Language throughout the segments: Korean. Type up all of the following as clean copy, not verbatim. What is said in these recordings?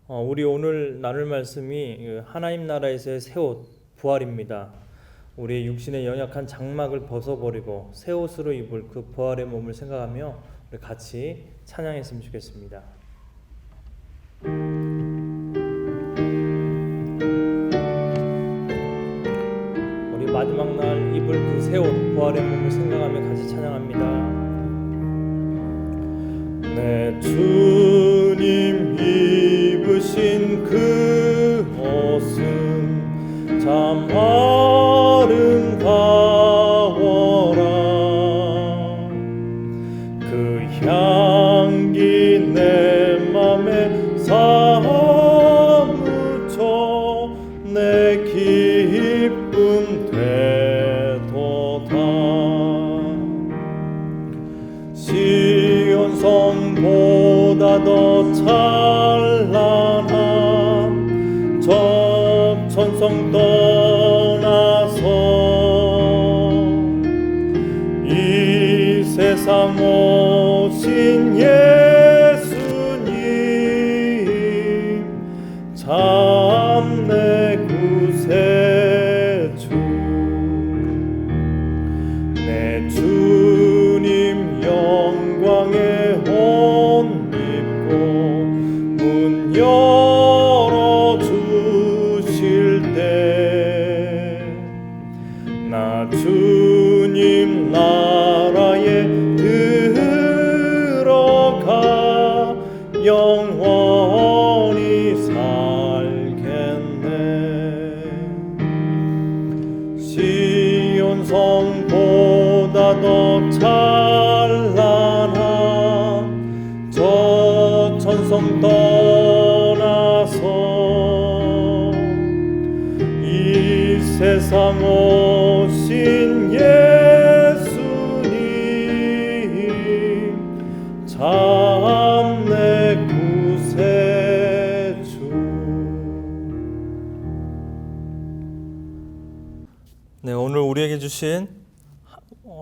우리 오늘 나눌 말씀이 하나님 나라에서의 새 옷, 부활입니다. 우리 육신의 연약한 장막을 벗어버리고 새 옷으로 입을 그 부활의 몸을 생각하며 우리 같이 찬양했으면 좋겠습니다. 우리 마지막 날 입을 그 새 옷, 부활의 몸을 생각하며 같이 찬양합니다. 내 주님 입으신 그 옷은 참 아름다워라. 그 향기 내 맘에 사무쳐 내 기쁨 되도다. 시온 성보다 더 찬란한 적천성 떠나서 이 세상 오신 예수님 참 내 구세주. 내 주님 영광의 옷 입고 문 열어주실 때 나 주님 나라에 들어가 영원히 살겠네. 시온 성보다 더 찬란한 저 천성 떠나서 이 세상 오신 예수님 참 내 구세주. 네, 오늘 우리에게 주신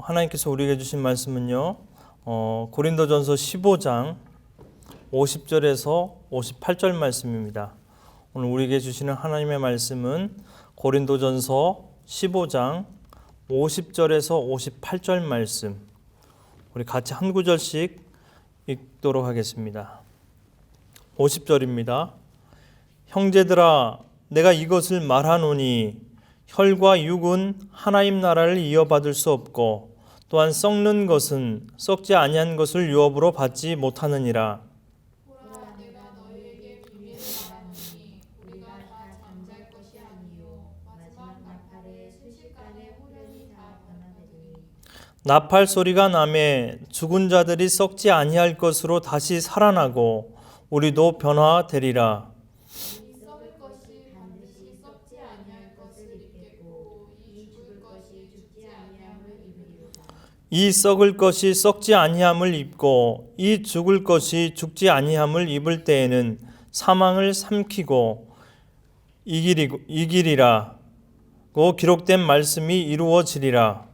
하나님께서 우리에게 주신 말씀은요, 고린도전서 15장 50절에서 58절 말씀입니다. 오늘 우리에게 주시는 하나님의 말씀은 고린도전서 15장 50절에서 58절 말씀, 우리 같이 한 구절씩 읽도록 하겠습니다. 50절입니다. 형제들아, 내가 이것을 말하노니 혈과 육은 하나님 나라를 이어받을 수 없고 또한 썩는 것은 썩지 아니한 것을 유업으로 받지 못하느니라. 보라, 내가 너희에게 비밀을 말하노니 우리가 다 잠잘 것이 아니요 마지막 나팔에 순식간에 후련히 다 변화되리니. 나팔 소리가 나매 죽은 자들이 썩지 아니할 것으로 다시 살아나고 우리도 변화되리라. 이 썩을 것이 반드시 썩지 아니할 것을 입겠고 이 죽을 것이 죽지 아니함을 입으리로다. 이 썩을 것이 썩지 아니함을 입고 이 죽을 것이 죽지 아니함을 입을 때에는 사망을 삼키고 이기리라고 기록된 말씀이 이루어지리라.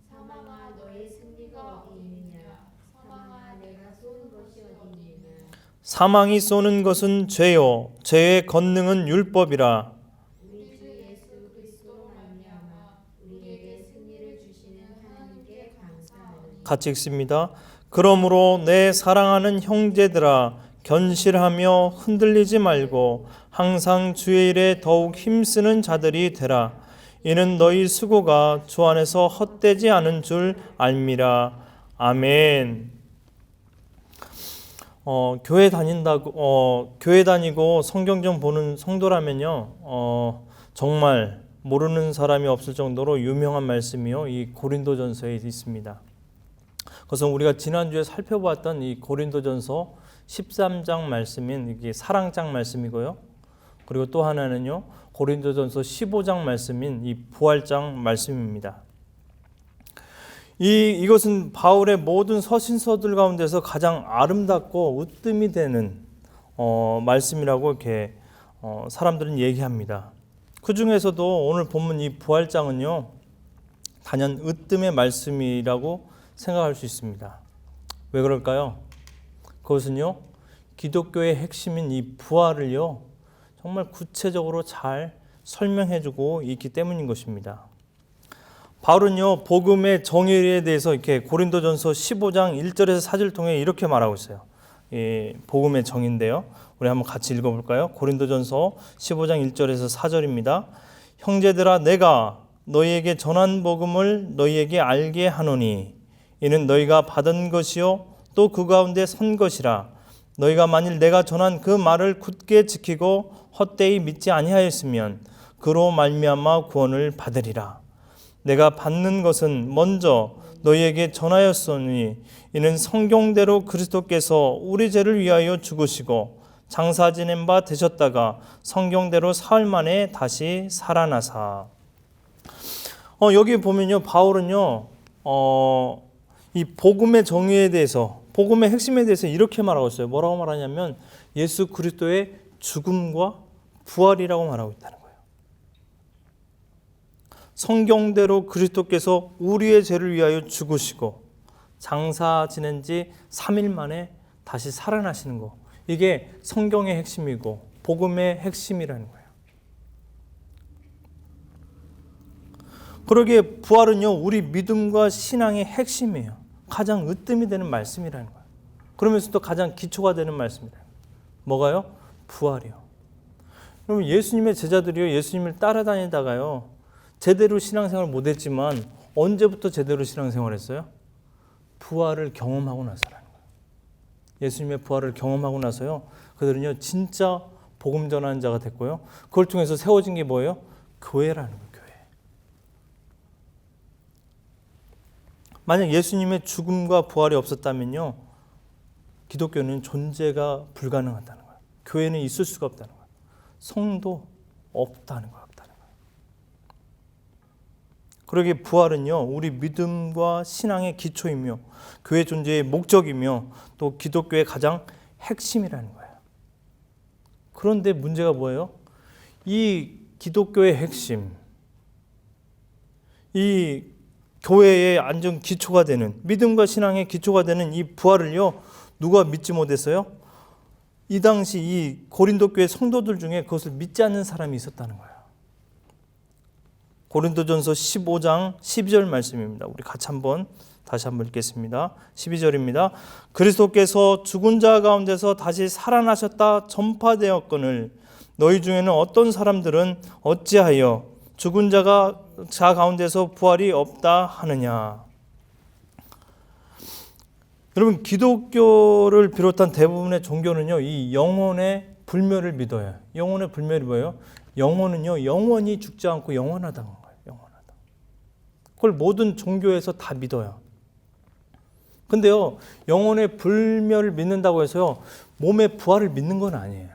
사망아, 너의 승리가 어디 있느냐? 사망아, 내가 쏘는 것이 어디 있느냐? 사망이 쏘는 것은 죄요 죄의 권능은 율법이라. 우리 주 예수 그리스도로 말미암아 우리에게 승리를 주시는 하나님께 감사하노니. 같이 읽습니다. 그러므로 내 사랑하는 형제들아, 견실하며 흔들리지 말고 항상 주의 일에 더욱 힘쓰는 자들이 되라. 이는 너희 수고가 주 안에서 헛되지 않은 줄 알미라. 아멘. 교회 다니고 성경 좀 보는 성도라면요, 정말 모르는 사람이 없을 정도로 유명한 말씀이요, 이 고린도전서에 있습니다. 그래서 우리가 지난주에 살펴봤던 이 고린도전서 13장 말씀인 이게 사랑장 말씀이고요. 그리고 또 하나는요, 고린도전서 15장 말씀인 이 부활장 말씀입니다. 이것은 바울의 모든 서신서들 가운데서 가장 아름답고 으뜸이 되는 말씀이라고 이렇게 사람들은 얘기합니다. 그 중에서도 오늘 본문 이 부활장은요, 단연 으뜸의 말씀이라고 생각할 수 있습니다. 왜 그럴까요? 그것은요, 기독교의 핵심인 이 부활을요, 정말 구체적으로 잘 설명해주고 있기 때문인 것입니다. 바울은요, 복음의 정의에 대해서 이렇게 고린도전서 15장 1절에서 4절 통해 이렇게 말하고 있어요. 복음의 정의인데요. 우리 한번 같이 읽어볼까요? 고린도전서 15장 1절에서 4절입니다. 형제들아, 내가 너희에게 전한 복음을 너희에게 알게 하노니 이는 너희가 받은 것이요 또 그 가운데 선 것이라. 너희가 만일 내가 전한 그 말을 굳게 지키고 헛되이 믿지 아니하였으면 그로 말미암아 구원을 받으리라. 내가 받는 것은 먼저 너희에게 전하였으니 이는 성경대로 그리스도께서 우리 죄를 위하여 죽으시고 장사 지낸 바 되셨다가 성경대로 사흘 만에 다시 살아나사. 여기 보면요, 바울은요, 이 복음의 정의에 대해서, 복음의 핵심에 대해서 이렇게 말하고 있어요. 뭐라고 말하냐면 예수 그리스도의 죽음과 부활이라고 말하고 있다는 거예요. 성경대로 그리스도께서 우리의 죄를 위하여 죽으시고 장사 지낸 지 3일 만에 다시 살아나시는 거. 이게 성경의 핵심이고 복음의 핵심이라는 거예요. 그러기에 부활은요, 우리 믿음과 신앙의 핵심이에요. 가장 으뜸이 되는 말씀이라는 거예요. 그러면서도 가장 기초가 되는 말씀이라는 거예요. 뭐가요? 부활이요. 그러면 예수님의 제자들이요, 예수님을 따라다니다가요, 제대로 신앙생활을 못했지만 언제부터 제대로 신앙생활을 했어요? 부활을 경험하고 나서라는 거예요. 예수님의 부활을 경험하고 나서요, 그들은요 진짜 복음 전하는 자가 됐고요. 그걸 통해서 세워진 게 뭐예요? 교회라는 거예요. 교회. 만약 예수님의 죽음과 부활이 없었다면요, 기독교는 존재가 불가능하다는 거예요. 교회는 있을 수가 없다는 거예요. 성도 없다는 거예요. 그러기에 부활은요, 우리 믿음과 신앙의 기초이며 교회 존재의 목적이며 또 기독교의 가장 핵심이라는 거예요. 그런데 문제가 뭐예요? 이 기독교의 핵심, 이 교회의 안전 기초가 되는, 믿음과 신앙의 기초가 되는 이 부활을요, 누가 믿지 못했어요? 이 당시 이 고린도 교회 성도들 중에 그것을 믿지 않는 사람이 있었다는 거예요. 고린도전서 15장 12절 말씀입니다. 우리 같이 다시 한번 읽겠습니다. 12절입니다. 그리스도께서 죽은 자 가운데서 다시 살아나셨다 전파되었거늘 너희 중에는 어떤 사람들은 어찌하여 죽은 자 가운데서 부활이 없다 하느냐. 여러분, 기독교를 비롯한 대부분의 종교는요, 이 영혼의 불멸을 믿어요. 영혼의 불멸이 뭐예요? 영혼은요, 영원히 죽지 않고 영원하다는 거예요. 영원하다. 그걸 모든 종교에서 다 믿어요. 근데요, 영혼의 불멸을 믿는다고 해서요, 몸의 부활을 믿는 건 아니에요.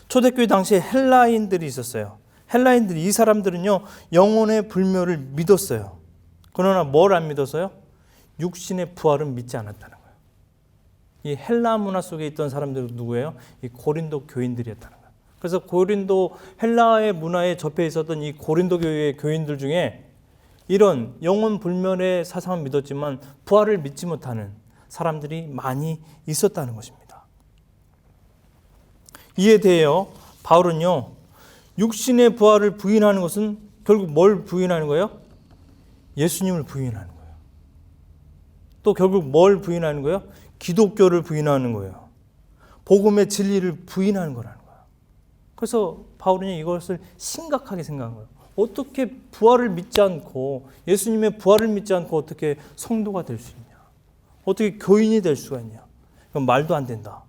초대교회 당시에 헬라인들이 있었어요. 헬라인들이, 이 사람들은요, 영혼의 불멸을 믿었어요. 그러나 뭘 안 믿었어요? 육신의 부활은 믿지 않았다는 거예요. 이 헬라 문화 속에 있던 사람들은 누구예요? 이 고린도 교인들이었다는 거예요. 그래서 고린도 헬라의 문화에 접해 있었던 이 고린도 교회의 교인들 중에 이런 영혼 불멸의 사상을 믿었지만 부활을 믿지 못하는 사람들이 많이 있었다는 것입니다. 이에 대해요, 바울은요, 육신의 부활을 부인하는 것은 결국 뭘 부인하는 거예요? 예수님을 부인하는 거예요. 또 결국 뭘 부인하는 거예요? 기독교를 부인하는 거예요. 복음의 진리를 부인하는 거라는 거예요. 그래서 바울은 이것을 심각하게 생각한 거예요. 어떻게 부활을 믿지 않고, 예수님의 부활을 믿지 않고 어떻게 성도가 될 수 있냐? 어떻게 교인이 될 수가 있냐? 이건 말도 안 된다.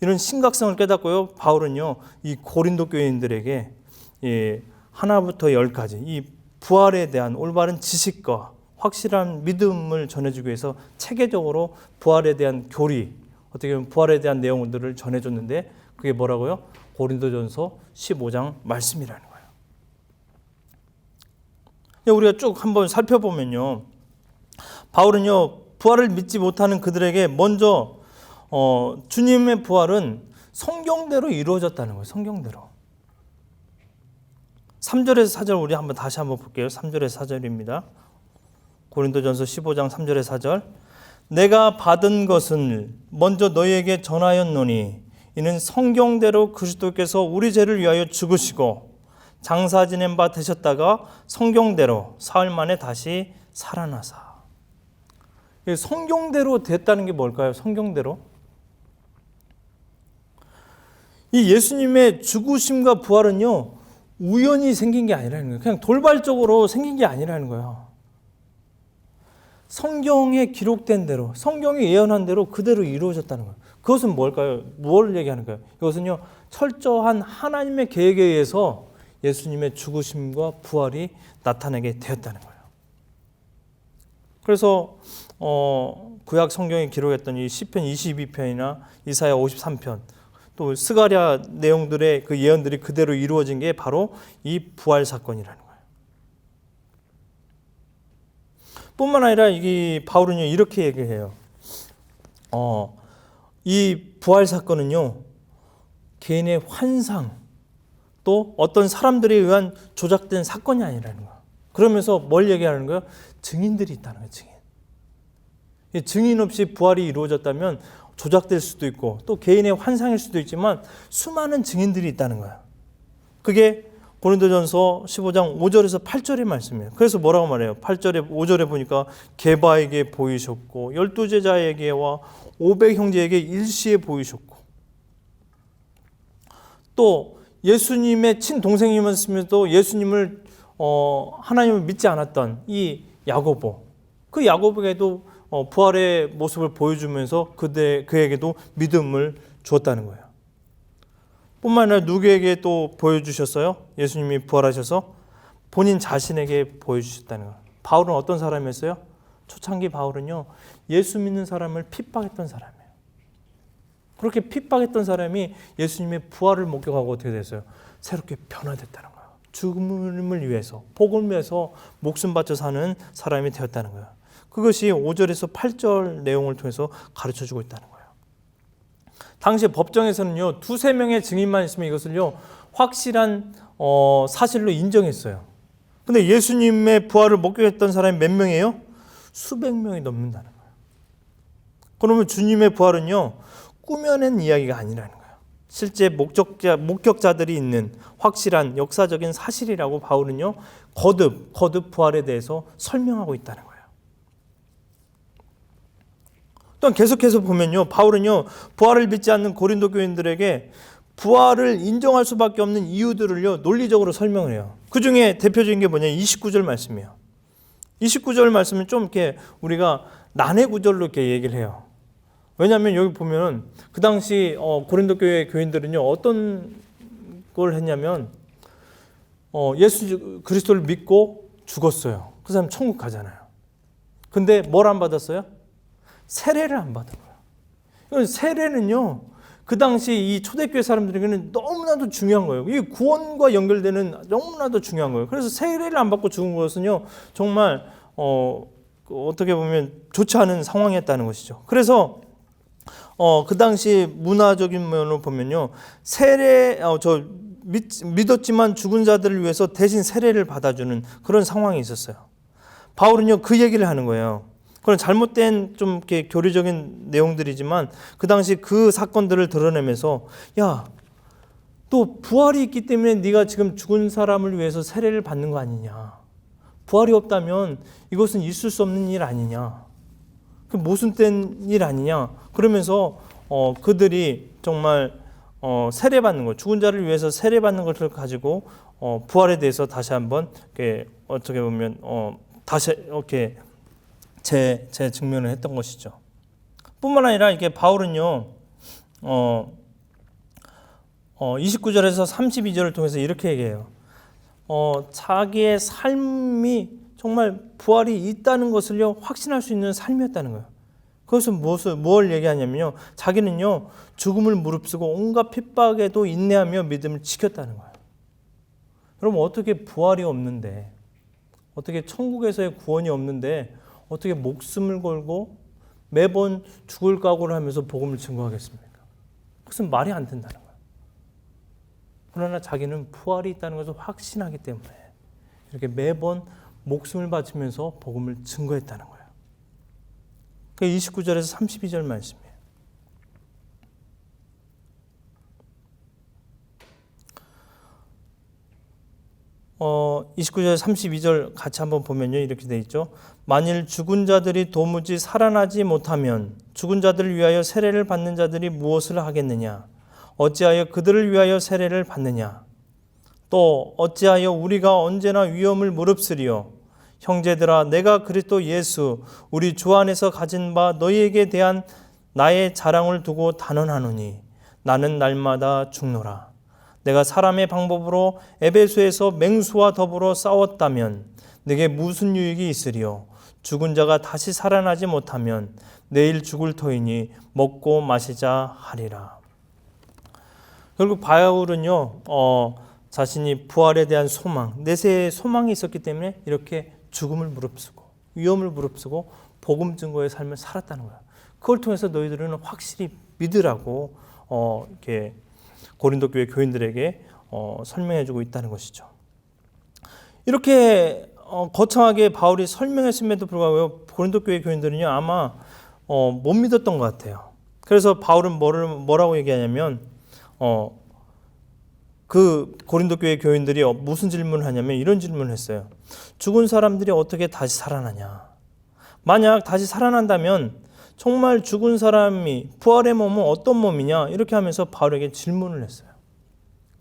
이런 심각성을 깨닫고요, 바울은요, 이 고린도 교인들에게 하나부터 10까지 이 부활에 대한 올바른 지식과 확실한 믿음을 전해주기 위해서 체계적으로 부활에 대한 교리, 어떻게 보면 부활에 대한 내용들을 전해줬는데 그게 뭐라고요? 고린도전서 15장 말씀이라는 거예요. 우리가 쭉 한번 살펴보면요, 바울은요, 부활을 믿지 못하는 그들에게 먼저 주님의 부활은 성경대로 이루어졌다는 거예요. 성경대로. 3절에서 4절 우리 다시 한번 볼게요. 3절에서 4절입니다. 고린도전서 15장 3절에서 4절. 내가 받은 것은 먼저 너희에게 전하였노니 이는 성경대로 그리스도께서 우리 죄를 위하여 죽으시고 장사 지낸 바 되셨다가 성경대로 사흘 만에 다시 살아나사. 성경대로 됐다는 게 뭘까요? 성경대로? 이 예수님의 죽으심과 부활은요, 우연히 생긴 게 아니라는 거예요. 그냥 돌발적으로 생긴 게 아니라는 거예요. 성경에 기록된 대로, 성경이 예언한 대로 그대로 이루어졌다는 거예요. 그것은 뭘까요? 뭘 얘기하는 거예요? 이것은요, 철저한 하나님의 계획에 의해서 예수님의 죽으심과 부활이 나타나게 되었다는 거예요. 그래서 구약 성경에 기록했던 이 시편 22편이나 이사야 53편, 또 스가랴 내용들의 그 예언들이 그대로 이루어진 게 바로 이 부활 사건이라는 거예요. 뿐만 아니라 이 바울은요, 이렇게 얘기해요. 이 부활 사건은요, 개인의 환상, 또 어떤 사람들에 의한 조작된 사건이 아니라는 거예요. 그러면서 뭘 얘기하는 거예요? 증인들이 있다는 거예요. 증인 없이 부활이 이루어졌다면 조작될 수도 있고 또 개인의 환상일 수도 있지만 수많은 증인들이 있다는 거예요. 그게 고린도전서 15장 5절에서 8절의 말씀이에요. 그래서 뭐라고 말해요? 8절에 5절에 보니까 게바에게 보이셨고 12제자에게와 500형제에게 일시에 보이셨고 또 예수님의 친동생이면서도 예수님을 하나님을 믿지 않았던 이 야고보, 그 야고보에게도 부활의 모습을 보여주면서 그에게도 믿음을 주었다는 거예요. 뿐만 아니라 누구에게 또 보여주셨어요? 예수님이 부활하셔서 본인 자신에게 보여주셨다는 거예요. 바울은 어떤 사람이었어요? 초창기 바울은요, 예수 믿는 사람을 핍박했던 사람이에요. 그렇게 핍박했던 사람이 예수님의 부활을 목격하고 어떻게 됐어요? 새롭게 변화됐다는 거예요. 죽음을 위해서, 복음을 위해서 목숨 바쳐 사는 사람이 되었다는 거예요. 그것이 5절에서 8절 내용을 통해서 가르쳐주고 있다는 거예요. 당시 법정에서는요, 2-3명의 증인만 있으면 이것을요, 확실한 사실로 인정했어요. 근데 예수님의 부활을 목격했던 사람이 몇 명이에요? 수백 명이 넘는다는 거예요. 그러면 주님의 부활은요, 꾸며낸 이야기가 아니라는 거예요. 실제 목격자들이 있는 확실한 역사적인 사실이라고 바울은요, 거듭 부활에 대해서 설명하고 있다는 거예요. 또한 계속해서 보면요, 바울은요, 부활을 믿지 않는 고린도 교인들에게 부활을 인정할 수밖에 없는 이유들을요, 논리적으로 설명을 해요. 그 중에 대표적인 게 뭐냐, 29절 말씀이에요. 29절 말씀은 좀 이렇게 우리가 난해 구절로 이렇게 얘기를 해요. 왜냐하면 여기 보면 그 당시 고린도 교회 교인들은요, 어떤 걸 했냐면 예수 그리스도를 믿고 죽었어요. 그 사람 천국 가잖아요. 근데 뭘 안 받았어요? 세례를 안 받은 거예요. 세례는요, 그 당시 이 초대교회 사람들에게는 너무나도 중요한 거예요. 이 구원과 연결되는 너무나도 중요한 거예요. 그래서 세례를 안 받고 죽은 것은요, 정말 어떻게 보면 좋지 않은 상황이었다는 것이죠. 그래서 그 당시 문화적인 면으로 보면요, 믿었지만 죽은 자들을 위해서 대신 세례를 받아주는 그런 상황이 있었어요. 바울은요, 그 얘기를 하는 거예요. 그런 잘못된 좀 이렇게 교리적인 내용들이지만 그 당시 그 사건들을 드러내면서, 야, 또 부활이 있기 때문에 네가 지금 죽은 사람을 위해서 세례를 받는 거 아니냐? 부활이 없다면 이것은 있을 수 없는 일 아니냐? 그 모순된 일 아니냐? 그러면서 그들이 정말 세례받는 것, 죽은 자를 위해서 세례받는 것을 가지고 부활에 대해서 다시 한번 이렇게 어떻게 보면 다시 이렇게 재증명을 했던 것이죠. 뿐만 아니라 이게 바울은요, 29절에서 32절을 통해서 이렇게 얘기해요. 자기의 삶이 정말 부활이 있다는 것을요, 확신할 수 있는 삶이었다는 거예요. 그것은 뭘 얘기하냐면요, 자기는요, 죽음을 무릅쓰고 온갖 핍박에도 인내하며 믿음을 지켰다는 거예요. 여러분, 어떻게 부활이 없는데, 어떻게 천국에서의 구원이 없는데 어떻게 목숨을 걸고 매번 죽을 각오를 하면서 복음을 증거하겠습니까? 그것은 말이 안 된다는 거예요. 그러나 자기는 부활이 있다는 것을 확신하기 때문에 이렇게 매번 목숨을 바치면서 복음을 증거했다는 거예요. 그 29절에서 32절 말씀이에요. 어, 29절 32절 같이 한번 보면요, 이렇게 돼 있죠. 만일 죽은 자들이 도무지 살아나지 못하면 죽은 자들을 위하여 세례를 받는 자들이 무엇을 하겠느냐? 어찌하여 그들을 위하여 세례를 받느냐? 또 어찌하여 우리가 언제나 위험을 무릅쓰리요? 형제들아, 내가 그리스도 예수 우리 주 안에서 가진 바 너희에게 대한 나의 자랑을 두고 단언하노니 나는 날마다 죽노라. 내가 사람의 방법으로 에베소에서 맹수와 더불어 싸웠다면 내게 무슨 유익이 있으리요? 죽은 자가 다시 살아나지 못하면 내일 죽을 터이니 먹고 마시자 하리라. 결국 바울은요, 자신이 부활에 대한 소망, 내세의 소망이 있었기 때문에 이렇게 죽음을 무릅쓰고 위험을 무릅쓰고 복음 증거의 삶을 살았다는 거예요. 그걸 통해서 너희들은 확실히 믿으라고 이렇게 고린도 교회 교인들에게 설명해주고 있다는 것이죠. 이렇게 거창하게 바울이 설명했음에도 불구하고 고린도 교회 교인들은요 아마 못 믿었던 것 같아요. 그래서 바울은 뭐라고 얘기하냐면 그 고린도 교회 교인들이 무슨 질문을 하냐면 이런 질문을 했어요. 죽은 사람들이 어떻게 다시 살아나냐? 만약 다시 살아난다면 정말 죽은 사람이 부활의 몸은 어떤 몸이냐? 이렇게 하면서 바울에게 질문을 했어요.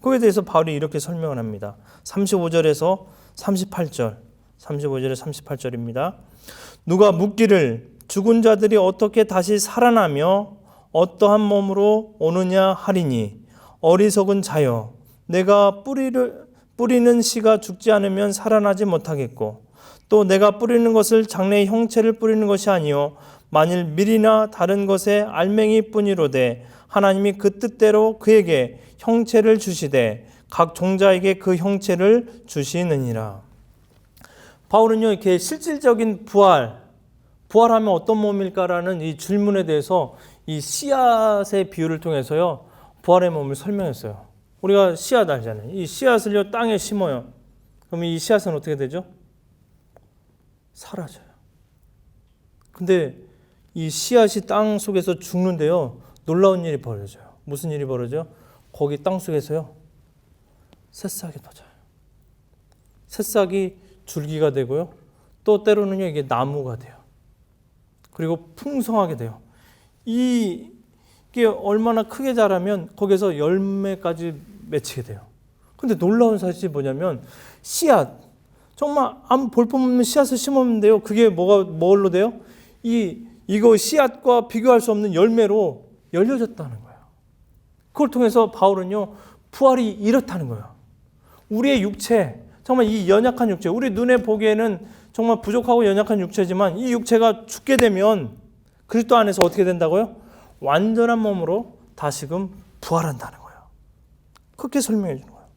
그에 대해서 바울이 이렇게 설명을 합니다. 35절에서 38절, 35절에 38절입니다. 누가 묻기를 죽은 자들이 어떻게 다시 살아나며 어떠한 몸으로 오느냐 하리니 어리석은 자여 내가 뿌리는 씨가 죽지 않으면 살아나지 못하겠고 또 내가 뿌리는 것을 장래의 형체를 뿌리는 것이 아니요 만일 밀이나 다른 것의 알맹이 뿐이로되 하나님이 그 뜻대로 그에게 형체를 주시되 각 종자에게 그 형체를 주시느니라. 바울은요 이렇게 실질적인 부활하면 어떤 몸일까라는 이 질문에 대해서 이 씨앗의 비유를 통해서요 부활의 몸을 설명했어요. 우리가 씨앗 알잖아요. 이 씨앗을요 땅에 심어요. 그럼 이 씨앗은 어떻게 되죠? 사라져요. 근데 이 씨앗이 땅 속에서 죽는데요 놀라운 일이 벌어져요. 무슨 일이 벌어져요? 거기 땅 속에서요 새싹이 터져요. 새싹이 줄기가 되고요 또 때로는요 이게 나무가 돼요. 그리고 풍성하게 돼요. 이게 얼마나 크게 자라면 거기서 열매까지 맺히게 돼요. 근데 놀라운 사실이 뭐냐면 씨앗, 정말 아무 볼품없는 씨앗을 심었는데요. 그게 뭘로 돼요? 이거 씨앗과 비교할 수 없는 열매로 열려졌다는 거예요. 그걸 통해서 바울은요 부활이 이렇다는 거예요. 우리의 육체, 정말 이 연약한 육체, 우리 눈에 보기에는 정말 부족하고 연약한 육체지만 이 육체가 죽게 되면 그리스도 안에서 어떻게 된다고요? 완전한 몸으로 다시금 부활한다는 거예요. 그렇게 설명해 주는 거예요.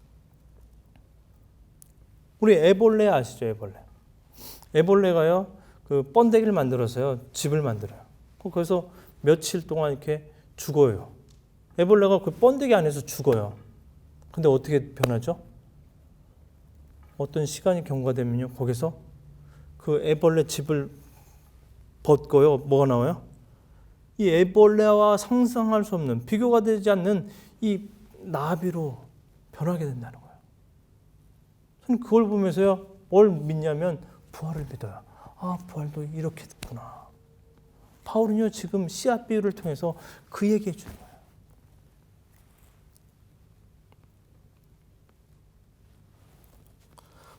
우리 애벌레 아시죠? 애벌레가요 그 번데기를 만들어서요 집을 만들어요. 그래서 며칠 동안 이렇게 죽어요. 애벌레가 그 번데기 안에서 죽어요. 근데 어떻게 변하죠? 어떤 시간이 경과되면요 거기서 그 애벌레 집을 벗고요 뭐가 나와요? 이 애벌레와 상상할 수 없는 비교가 되지 않는 이 나비로 변하게 된다는 거예요. 저는 그걸 보면서요 뭘 믿냐면 부활을 믿어요. 아 부활도 이렇게 됐구나. 바울은요 지금 씨앗 비유를 통해서 그 얘기해 주는 거예요.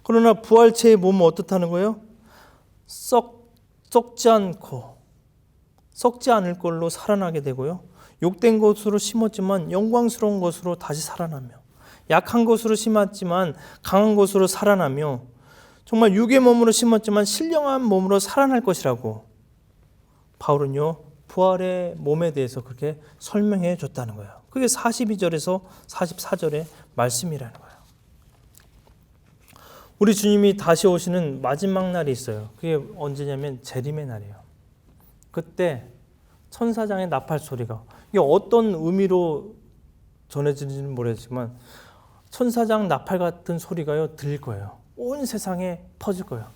그러나 부활체의 몸은 어떻다는 거예요? 썩지 않을 걸로 살아나게 되고요. 욕된 것으로 심었지만 영광스러운 것으로 다시 살아나며 약한 것으로 심었지만 강한 것으로 살아나며 정말 육의 몸으로 심었지만 신령한 몸으로 살아날 것이라고 바울은요 부활의 몸에 대해서 그렇게 설명해 줬다는 거예요. 그게 42절에서 44절의 말씀이라는 거예요. 우리 주님이 다시 오시는 마지막 날이 있어요. 그게 언제냐면 재림의 날이에요. 그때 천사장의 나팔 소리가 이게 어떤 의미로 전해지는지는 모르겠지만 천사장 나팔 같은 소리가요 들릴 거예요. 온 세상에 퍼질 거예요.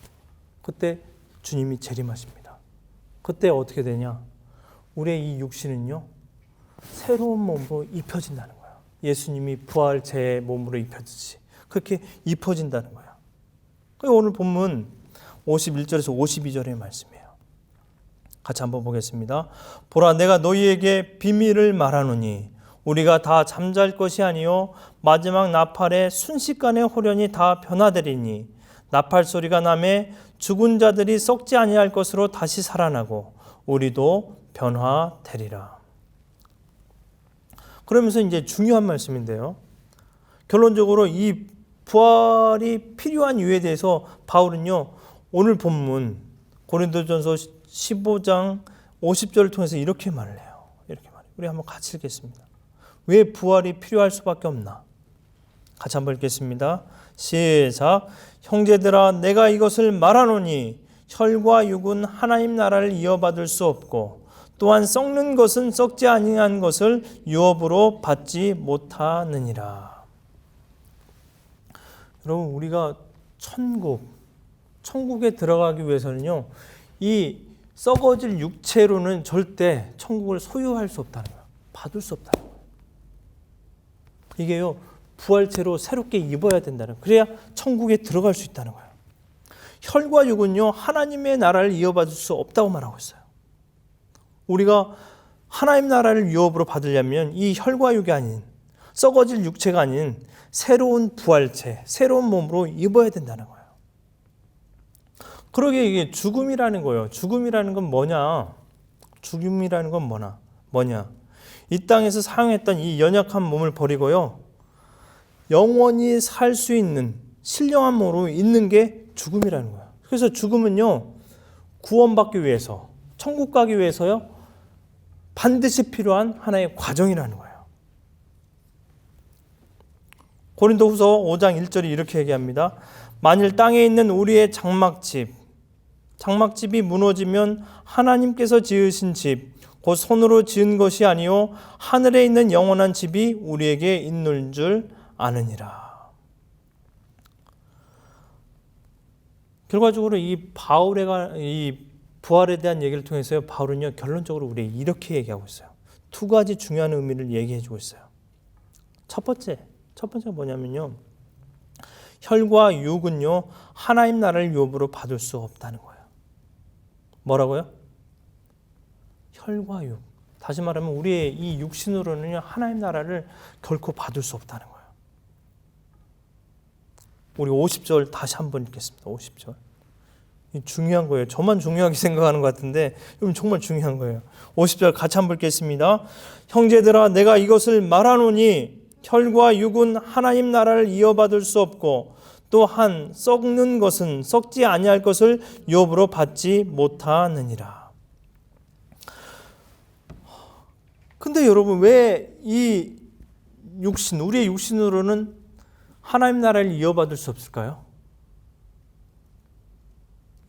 그때 주님이 재림하십니다. 그때 어떻게 되냐? 우리의 이 육신은요, 새로운 몸으로 입혀진다는 거예요. 예수님이 부활 제 몸으로 입혀지듯이 그렇게 입혀진다는 거예요. 오늘 본문 51절에서 52절의 말씀이에요. 같이 한번 보겠습니다. 보라, 내가 너희에게 비밀을 말하노니 우리가 다 잠잘 것이 아니요 마지막 나팔에 순식간에 호련히 다 변화되리니 나팔 소리가 나매 죽은 자들이 썩지 아니할 것으로 다시 살아나고 우리도 변화되리라. 그러면서 이제 중요한 말씀인데요. 결론적으로 이 부활이 필요한 이유에 대해서 바울은요, 오늘 본문 고린도전서 15장 50절을 통해서 이렇게 말을 해요. 이렇게 말해요. 우리 한번 같이 읽겠습니다. 왜 부활이 필요할 수밖에 없나? 같이 한번 읽겠습니다. 시작. 형제들아, 내가 이것을 말하노니 혈과 육은 하나님 나라를 이어받을 수 없고 또한 썩는 것은 썩지 아니한 것을 유업으로 받지 못하느니라. 여러분, 우리가 천국에 들어가기 위해서는요, 이 썩어질 육체로는 절대 천국을 소유할 수 없다는 거예요. 받을 수 없다는 거예요. 이게요, 부활체로 새롭게 입어야 된다는 거예요. 그래야 천국에 들어갈 수 있다는 거예요. 혈과 육은요, 하나님의 나라를 이어받을 수 없다고 말하고 있어요. 우리가 하나님 나라를 유업으로 받으려면 이 혈과 육이 아닌, 썩어질 육체가 아닌 새로운 부활체, 새로운 몸으로 입어야 된다는 거예요. 그러게 이게 죽음이라는 거예요. 죽음이라는 건 뭐냐? 죽음이라는 건 뭐냐? 이 땅에서 사용했던 이 연약한 몸을 버리고요, 영원히 살 수 있는 신령한 몸으로 있는 게 죽음이라는 거예요. 그래서 죽음은요, 구원받기 위해서, 천국 가기 위해서요, 반드시 필요한 하나의 과정이라는 거예요. 고린도후서 5장 1절이 이렇게 얘기합니다. 만일 땅에 있는 우리의 장막집이 무너지면 하나님께서 지으신 집, 곧 손으로 지은 것이 아니요 하늘에 있는 영원한 집이 우리에게 있는 줄 아느니라. 결과적으로 이 부활에 대한 얘기를 통해서 바울은요, 결론적으로 우리에게 이렇게 얘기하고 있어요. 두 가지 중요한 의미를 얘기해주고 있어요. 첫 번째가 뭐냐면요, 혈과 육은요, 하나님 나라를 유업으로 받을 수 없다는 거예요. 뭐라고요? 혈과 육. 다시 말하면 우리의 이 육신으로는요, 하나님 나라를 결코 받을 수 없다는 거예요. 우리 50절 다시 한번 읽겠습니다. 50절. 중요한 거예요. 저만 중요하게 생각하는 것 같은데 이건 정말 중요한 거예요. 50절 같이 한번 읽겠습니다. 형제들아, 내가 이것을 말하노니 혈과 육은 하나님 나라를 이어받을 수 없고 또한 썩는 것은 썩지 아니할 것을 유업으로 받지 못하느니라. 근데 여러분, 왜 이 육신, 우리의 육신으로는 하나님 나라를 이어받을 수 없을까요?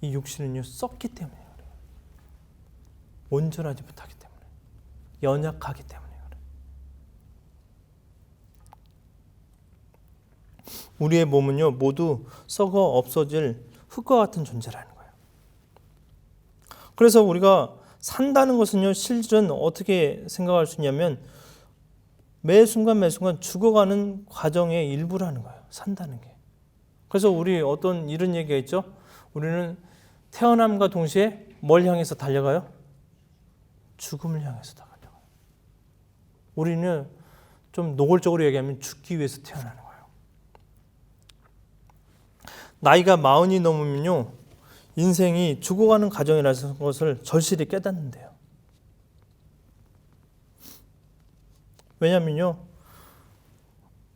이 육신은요, 썩기 때문에 그래요. 온전하지 못하기 때문에, 연약하기 때문에 그래요. 우리의 몸은요, 모두 썩어 없어질 흙과 같은 존재라는 거예요. 그래서 우리가 산다는 것은요, 실질은 어떻게 생각할 수 있냐면 매 순간 죽어가는 과정의 일부라는 거예요. 산다는 게. 그래서 우리 어떤 이런 얘기가 있죠. 우리는 태어남과 동시에 뭘 향해서 달려가요? 죽음을 향해서 달려가요. 우리는 좀 노골적으로 얘기하면 죽기 위해서 태어나는 거예요. 나이가 40이 넘으면요, 인생이 죽어가는 과정이라는 것을 절실히 깨닫는데요. 왜냐하면요,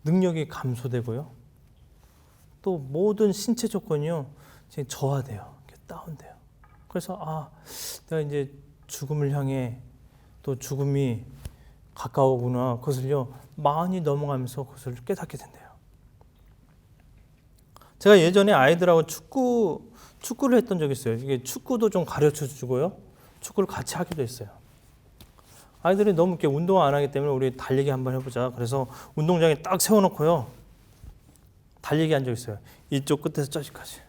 능력이 감소되고요, 또 모든 신체 조건이요, 저하돼요. 다운돼요. 그래서 내가 이제 죽음을 향해 또 죽음이 가까우구나. 그것을요, 40이 넘어가면서 그것을 깨닫게 된대요. 제가 예전에 아이들하고 축구를 했던 적이 있어요. 이게 축구도 좀 가르쳐 주고요, 축구를 같이 하기도 했어요. 아이들이 너무 이렇게 운동 안 하기 때문에 우리 달리기 한번 해보자. 그래서 운동장에 딱 세워놓고요, 달리기 한 적 있어요. 이쪽 끝에서 저기까지.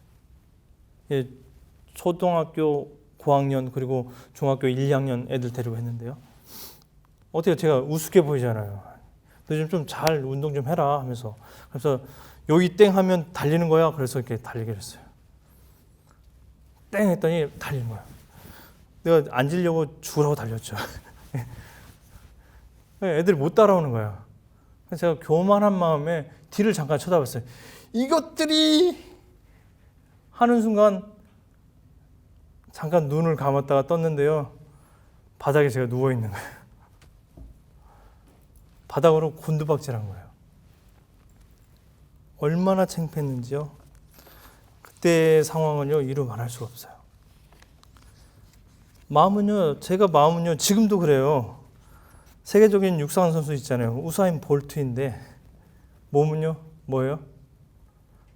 초등학교 고학년 그리고 중학교 1, 2학년 애들 데리고 했는데요. 어때요? 제가 우습게 보이잖아요. 너 좀 잘 운동 좀 해라 하면서. 그래서 여기 땡 하면 달리는 거야. 그래서 이렇게 달리게 했어요. 땡 했더니 달리는 거야. 내가 앉으려고 죽으라고 달렸죠. 애들이 못 따라오는 거야. 그래서 제가 교만한 마음에 뒤를 잠깐 쳐다봤어요. 이것들이 하는 순간 잠깐 눈을 감았다가 떴는데요. 바닥에 제가 누워있는 거예요. 바닥으로 곤두박질한 거예요. 얼마나 창피했는지요. 그때의 상황은요, 이루 말할 수가 없어요. 제가 마음은요, 지금도 그래요. 세계적인 육상 선수 있잖아요. 우사인 볼트인데, 몸은요, 뭐예요?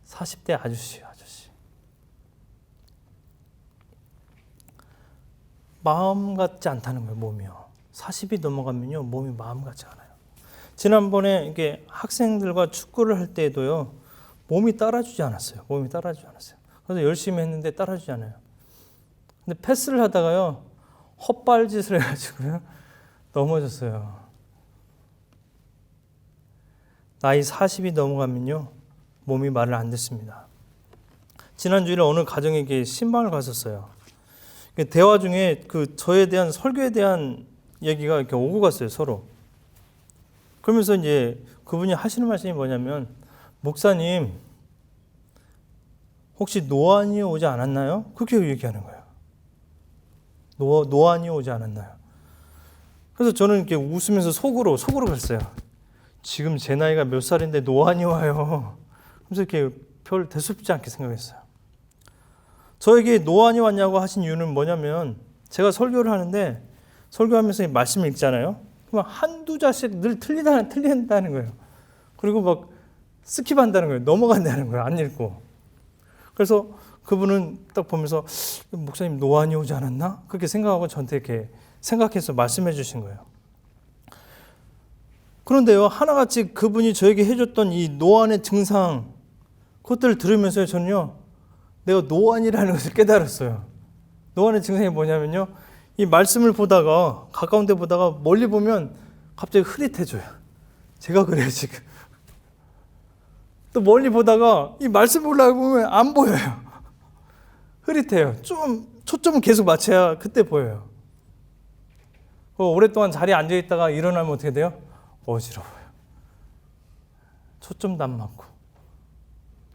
40대 아저씨예요, 아저씨. 마음 같지 않다는 거예요, 몸이요. 40이 넘어가면요, 몸이 마음 같지 않아요. 지난번에 이게 학생들과 축구를 할 때에도요, 몸이 따라주지 않았어요. 몸이 따라주지 않았어요. 그래서 열심히 했는데 따라주지 않아요. 근데 패스를 하다가요, 헛발짓을 해가지고요, 넘어졌어요. 나이 40이 넘어가면요, 몸이 말을 안 듣습니다. 지난주일에 어느 가정에게 신방을 갔었어요. 대화 중에 저에 대한 설교에 대한 얘기가 이렇게 오고 갔어요, 서로. 그러면서 이제 그분이 하시는 말씀이 뭐냐면, 목사님, 혹시 노안이 오지 않았나요? 그렇게 얘기하는 거예요. 노안이 오지 않았나요? 그래서 저는 이렇게 웃으면서 속으로 그랬어요. 지금 제 나이가 몇 살인데 노안이 와요. 그래서 이렇게 별 대수롭지 않게 생각했어요. 저에게 노안이 왔냐고 하신 이유는 뭐냐면, 제가 설교를 하는데 설교하면서 말씀을 읽잖아요. 그러면 한두 자씩 늘 틀린다는 거예요. 그리고 막 스킵한다는 거예요. 넘어간다는 거예요. 안 읽고. 그래서 그분은 딱 보면서 목사님 노안이 오지 않았나? 그렇게 생각하고 저한테 이렇게 생각해서 말씀해 주신 거예요. 그런데요, 하나같이 그분이 저에게 해줬던 이 노안의 증상, 그것들을 들으면서요, 저는요, 내가 노안이라는 것을 깨달았어요. 노안의 증상이 뭐냐면요, 이 말씀을 보다가, 가까운 데 보다가 멀리 보면 갑자기 흐릿해져요. 제가 그래요, 지금. 또 멀리 보다가 이 말씀 보려고 보면 안 보여요. 흐릿해요. 좀 초점을 계속 맞춰야 그때 보여요. 오랫동안 자리에 앉아있다가 일어나면 어떻게 돼요? 어지러워요. 초점도 안 맞고.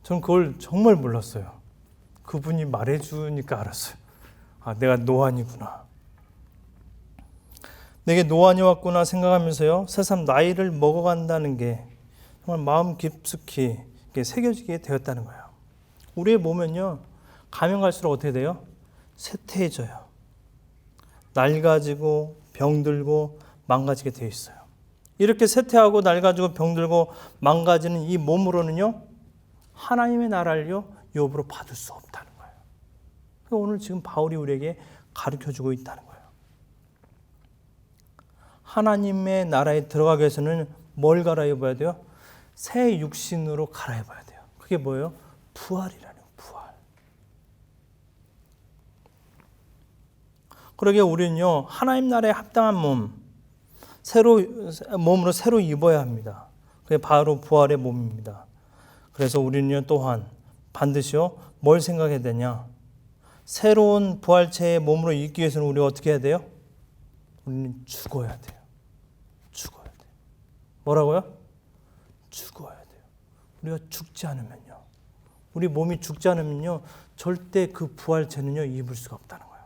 저는 그걸 정말 몰랐어요. 그분이 말해주니까 알았어요. 아, 내가 노안이구나. 내게 노안이 왔구나 생각하면서요, 새삼 나이를 먹어간다는 게 정말 마음 깊숙이 새겨지게 되었다는 거예요. 우리의 몸은요, 가면 갈수록 어떻게 돼요? 쇠퇴해져요. 낡아지고 병들고 망가지게 되어 있어요. 이렇게 쇠퇴하고 낡아지고 병들고 망가지는 이 몸으로는요, 하나님의 나라를요, 유업으로 받을 수 없다는 거예요. 오늘 지금 바울이 우리에게 가르쳐주고 있다는 거예요. 하나님의 나라에 들어가기 위해서는 뭘 갈아입어야 돼요? 새 육신으로 갈아입어야 돼요. 그게 뭐예요? 부활이라는 거예요. 부활. 그러기에 우리는요, 하나님 나라에 합당한 몸으로 새로 입어야 합니다. 그게 바로 부활의 몸입니다. 그래서 우리는요, 또한 반드시요, 뭘 생각해야 되냐? 새로운 부활체의 몸으로 입기 위해서는 우리가 어떻게 해야 돼요? 우리는 죽어야 돼요. 죽어야 돼요. 뭐라고요? 죽어야 돼요. 우리가 죽지 않으면요, 우리 몸이 죽지 않으면요, 절대 그 부활체는요, 입을 수가 없다는 거예요.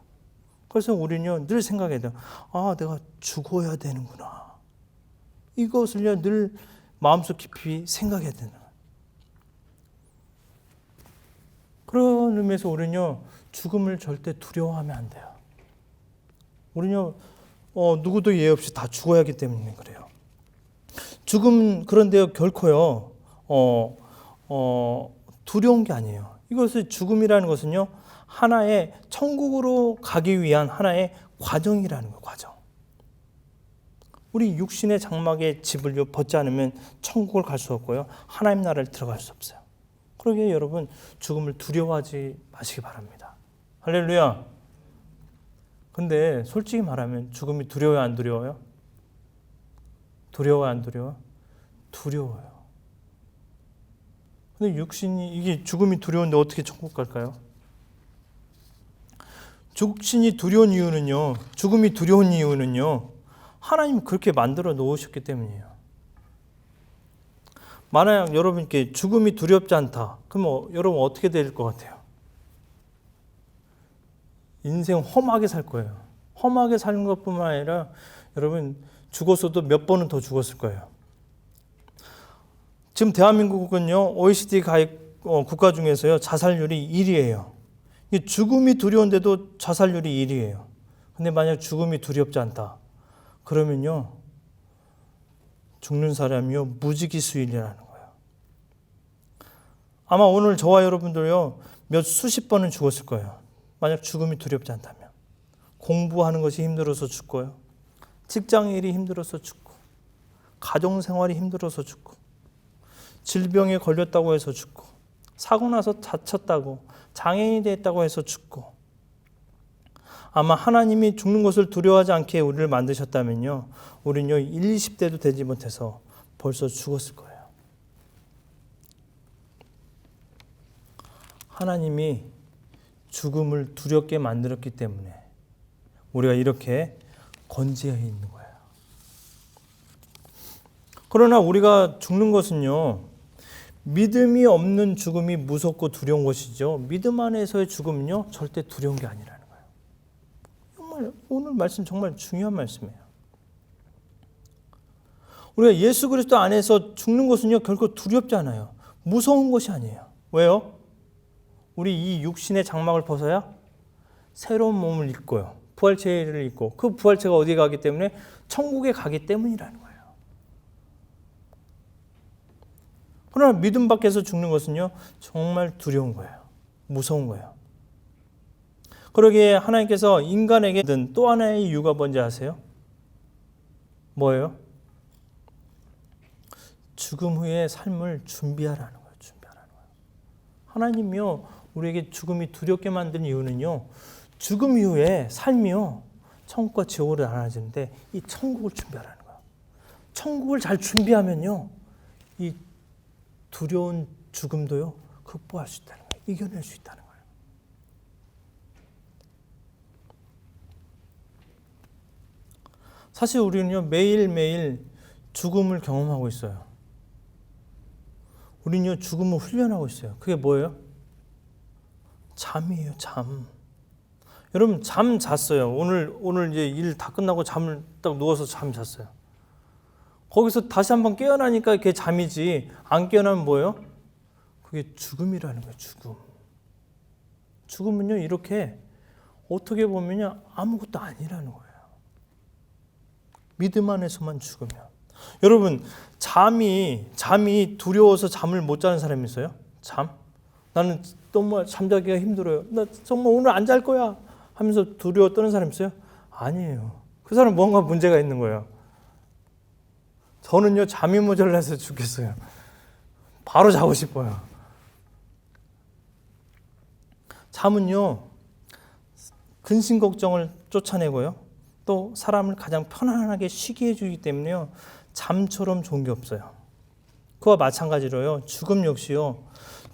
그래서 우리는요, 늘 생각해야 돼요. 아, 내가 죽어야 되는구나. 이것을요, 늘 마음속 깊이 생각해야 되는 거예요. 그런 의미에서 우리는요, 죽음을 절대 두려워하면 안 돼요. 우리는요, 누구도 예외 없이 다 죽어야 하기 때문에 그래요. 죽음, 그런데요, 결코요, 두려운 게 아니에요. 이것을 죽음이라는 것은요, 하나의 천국으로 가기 위한 하나의 과정이라는 거예요, 과정. 우리 육신의 장막의 집을 벗지 않으면 천국을 갈 수 없고요, 하나님 나라를 들어갈 수 없어요. 그러기에 여러분, 죽음을 두려워하지 마시기 바랍니다. 할렐루야. 근데 솔직히 말하면 죽음이 두려워요, 안 두려워요? 두려워요, 안 두려워요? 두려워요. 근데 육신이, 이게 죽음이 두려운데 어떻게 천국 갈까요? 육신이 두려운 이유는요, 죽음이 두려운 이유는요, 하나님 그렇게 만들어 놓으셨기 때문이에요. 만약 여러분께 죽음이 두렵지 않다, 그러면 여러분 어떻게 될 것 같아요? 인생 험하게 살 거예요. 험하게 사는 것뿐만 아니라 여러분 죽었어도 몇 번은 더 죽었을 거예요. 지금 대한민국은요, OECD 가입 국가 중에서요, 자살률이 1위예요. 죽음이 두려운데도 자살률이 1위예요. 근데 만약 죽음이 두렵지 않다, 그러면요, 죽는 사람이요, 무지기수일이라는 거예요. 아마 오늘 저와 여러분들요, 수십 번은 죽었을 거예요. 만약 죽음이 두렵지 않다면. 공부하는 것이 힘들어서 죽고요, 직장 일이 힘들어서 죽고, 가정생활이 힘들어서 죽고, 질병에 걸렸다고 해서 죽고, 사고 나서 다쳤다고, 장애인이 됐다고 해서 죽고. 아마 하나님이 죽는 것을 두려워하지 않게 우리를 만드셨다면요, 우리는요 20대도 되지 못해서 벌써 죽었을 거예요. 하나님이 죽음을 두렵게 만들었기 때문에 우리가 이렇게 건재해 있는 거예요. 그러나 우리가 죽는 것은요, 믿음이 없는 죽음이 무섭고 두려운 것이죠. 믿음 안에서의 죽음은요, 절대 두려운 게 아니라는 거예요. 정말 오늘 말씀 정말 중요한 말씀이에요. 우리가 예수 그리스도 안에서 죽는 것은요, 결코 두렵지 않아요. 무서운 것이 아니에요. 왜요? 우리 이 육신의 장막을 벗어야 새로운 몸을 입고요, 부활체를 입고, 그 부활체가 어디에 가기 때문에? 천국에 가기 때문이라는 거예요. 그러나 믿음 밖에서 죽는 것은요, 정말 두려운 거예요. 무서운 거예요. 그러기에 하나님께서 인간에게 든 또 하나의 이유가 뭔지 아세요? 뭐예요? 죽음 후의 삶을 준비하라는 거예요. 준비하라는 거예요. 하나님이요, 우리에게 죽음이 두렵게 만든 이유는요, 죽음 이후에 삶이요, 천국과 지옥으로 나눠지는데 이 천국을 준비하라는 거예요. 천국을 잘 준비하면요, 이 두려운 죽음도요, 극복할 수 있다는 거예요. 이겨낼 수 있다는 거예요. 사실 우리는요, 매일매일 죽음을 경험하고 있어요. 우리는요, 죽음을 훈련하고 있어요. 그게 뭐예요? 잠이에요, 잠. 여러분, 잠 잤어요. 오늘 이제 일 다 끝나고 잠을 딱 누워서 잠 잤어요. 거기서 다시 한번 깨어나니까 그게 잠이지, 안 깨어나면 뭐예요? 그게 죽음이라는 거예요, 죽음. 죽음은요, 이렇게 어떻게 보면요, 아무것도 아니라는 거예요. 믿음 안에서만 죽으면. 여러분, 잠이 두려워서 잠을 못 자는 사람이 있어요? 잠? 나는 너무 잠자기가 힘들어요. 나 정말 오늘 안 잘 거야 하면서 두려워 떠는 사람 있어요? 아니에요. 그 사람은 뭔가 문제가 있는 거예요. 저는요, 잠이 모자라서 죽겠어요. 바로 자고 싶어요. 잠은요, 근심 걱정을 쫓아내고요, 또 사람을 가장 편안하게 쉬게 해주기 때문에요, 잠처럼 좋은 게 없어요. 그와 마찬가지로요, 죽음 역시요,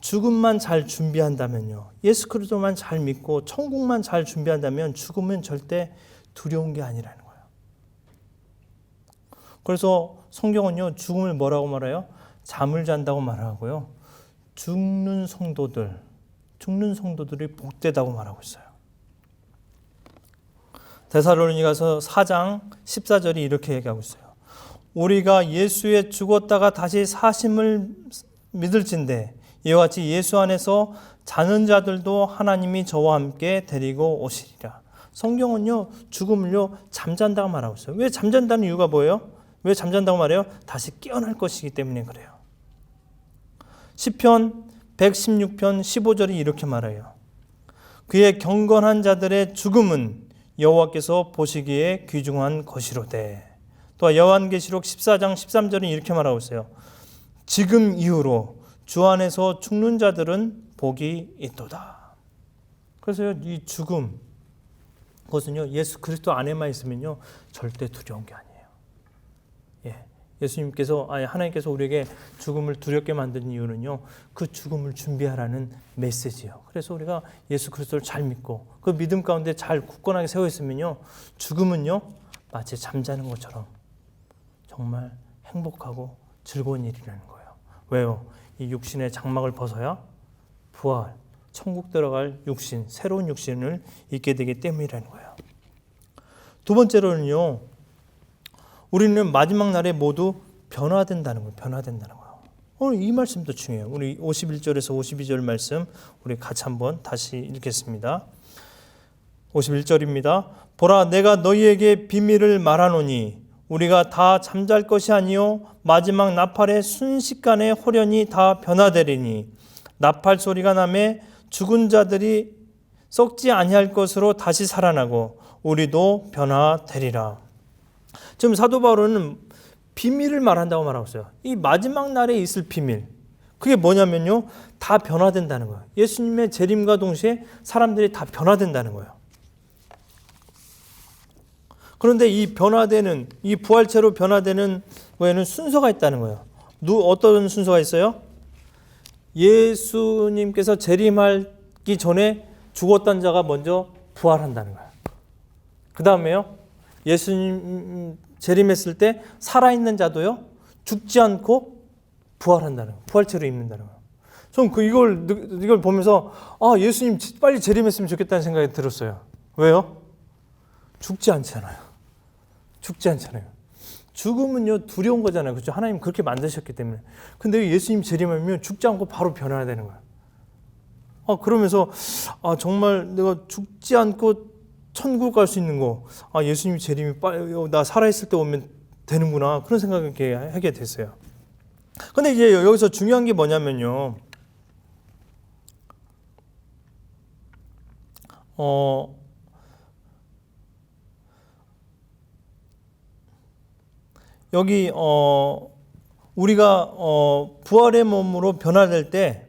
죽음만 잘 준비한다면요, 예수 그리스도만 잘 믿고 천국만 잘 준비한다면 죽음은 절대 두려운 게 아니라는 거예요. 그래서 성경은요, 죽음을 뭐라고 말해요? 잠을 잔다고 말하고요, 죽는 성도들이 복되다고 말하고 있어요. 데살로니가서 4장 14절이 이렇게 얘기하고 있어요. 우리가 예수의 죽었다가 다시 사심을 믿을진대 이와 같이 예수 안에서 자는 자들도 하나님이 저와 함께 데리고 오시리라. 성경은요, 죽음을요, 잠잔다고 말하고 있어요. 왜 잠잔다는 이유가 뭐예요? 왜 잠잔다고 말해요? 다시 깨어날 것이기 때문에 그래요. 시편 116편 15절이 이렇게 말해요. 그의 경건한 자들의 죽음은 여호와께서 보시기에 귀중한 것이로되. 또 요한계시록 14장 13절은 이렇게 말하고 있어요. 지금 이후로 주 안에서 죽는 자들은 복이 있도다. 그래서 이 죽음, 그것은요, 예수 그리스도 안에만 있으면요, 절대 두려운 게 아니에요. 예. 예수님께서, 하나님께서 우리에게 죽음을 두렵게 만든 이유는요, 그 죽음을 준비하라는 메시지예요. 그래서 우리가 예수 그리스도를 잘 믿고 그 믿음 가운데 잘 굳건하게 세워 있으면요, 죽음은요, 마치 잠자는 것처럼 정말 행복하고 즐거운 일이라는 거예요. 왜요? 이 육신의 장막을 벗어야 부활, 천국 들어갈 육신, 새로운 육신을 입게 되기 때문이라는 거예요. 두 번째로는요, 우리는 마지막 날에 모두 변화된다는 거예요. 변화된다는 거예요. 오늘 이 말씀도 중요해요. 우리 51절에서 52절 말씀 우리 같이 한번 다시 읽겠습니다. 51절입니다. 보라, 내가 너희에게 비밀을 말하노니 우리가 다 잠잘 것이 아니요 마지막 나팔의 순식간에 호련히 다 변화되리니 나팔 소리가 나매 죽은 자들이 썩지 아니할 것으로 다시 살아나고 우리도 변화되리라. 지금 사도 바울은 비밀을 말한다고 말하고 있어요. 이 마지막 날에 있을 비밀. 그게 뭐냐면요, 다 변화된다는 거예요. 예수님의 재림과 동시에 사람들이 다 변화된다는 거예요. 그런데 이 변화되는, 이 부활체로 변화되는 거에는 순서가 있다는 거예요. 어떤 순서가 있어요? 예수님께서 재림하기 전에 죽었던 자가 먼저 부활한다는 거예요. 그 다음에요, 예수님 재림했을 때 살아있는 자도요, 죽지 않고 부활한다는 거예요. 부활체로 입는다는 거예요. 전 이걸 보면서 예수님 빨리 재림했으면 좋겠다는 생각이 들었어요. 왜요? 죽지 않잖아요. 죽지 않잖아요. 죽음은요, 두려운 거잖아요. 그렇죠? 하나님 그렇게 만드셨기 때문에. 근데 예수님 재림하면 죽지 않고 바로 변화해야 되는 거예요. 그러면서 정말 내가 죽지 않고 천국 갈 수 있는 거, 예수님 재림이 빨리 나 살아있을 때 오면 되는구나, 그런 생각을 이렇게 하게 됐어요. 근데 이제 여기서 중요한 게 뭐냐면요, 여기 우리가 부활의 몸으로 변화될 때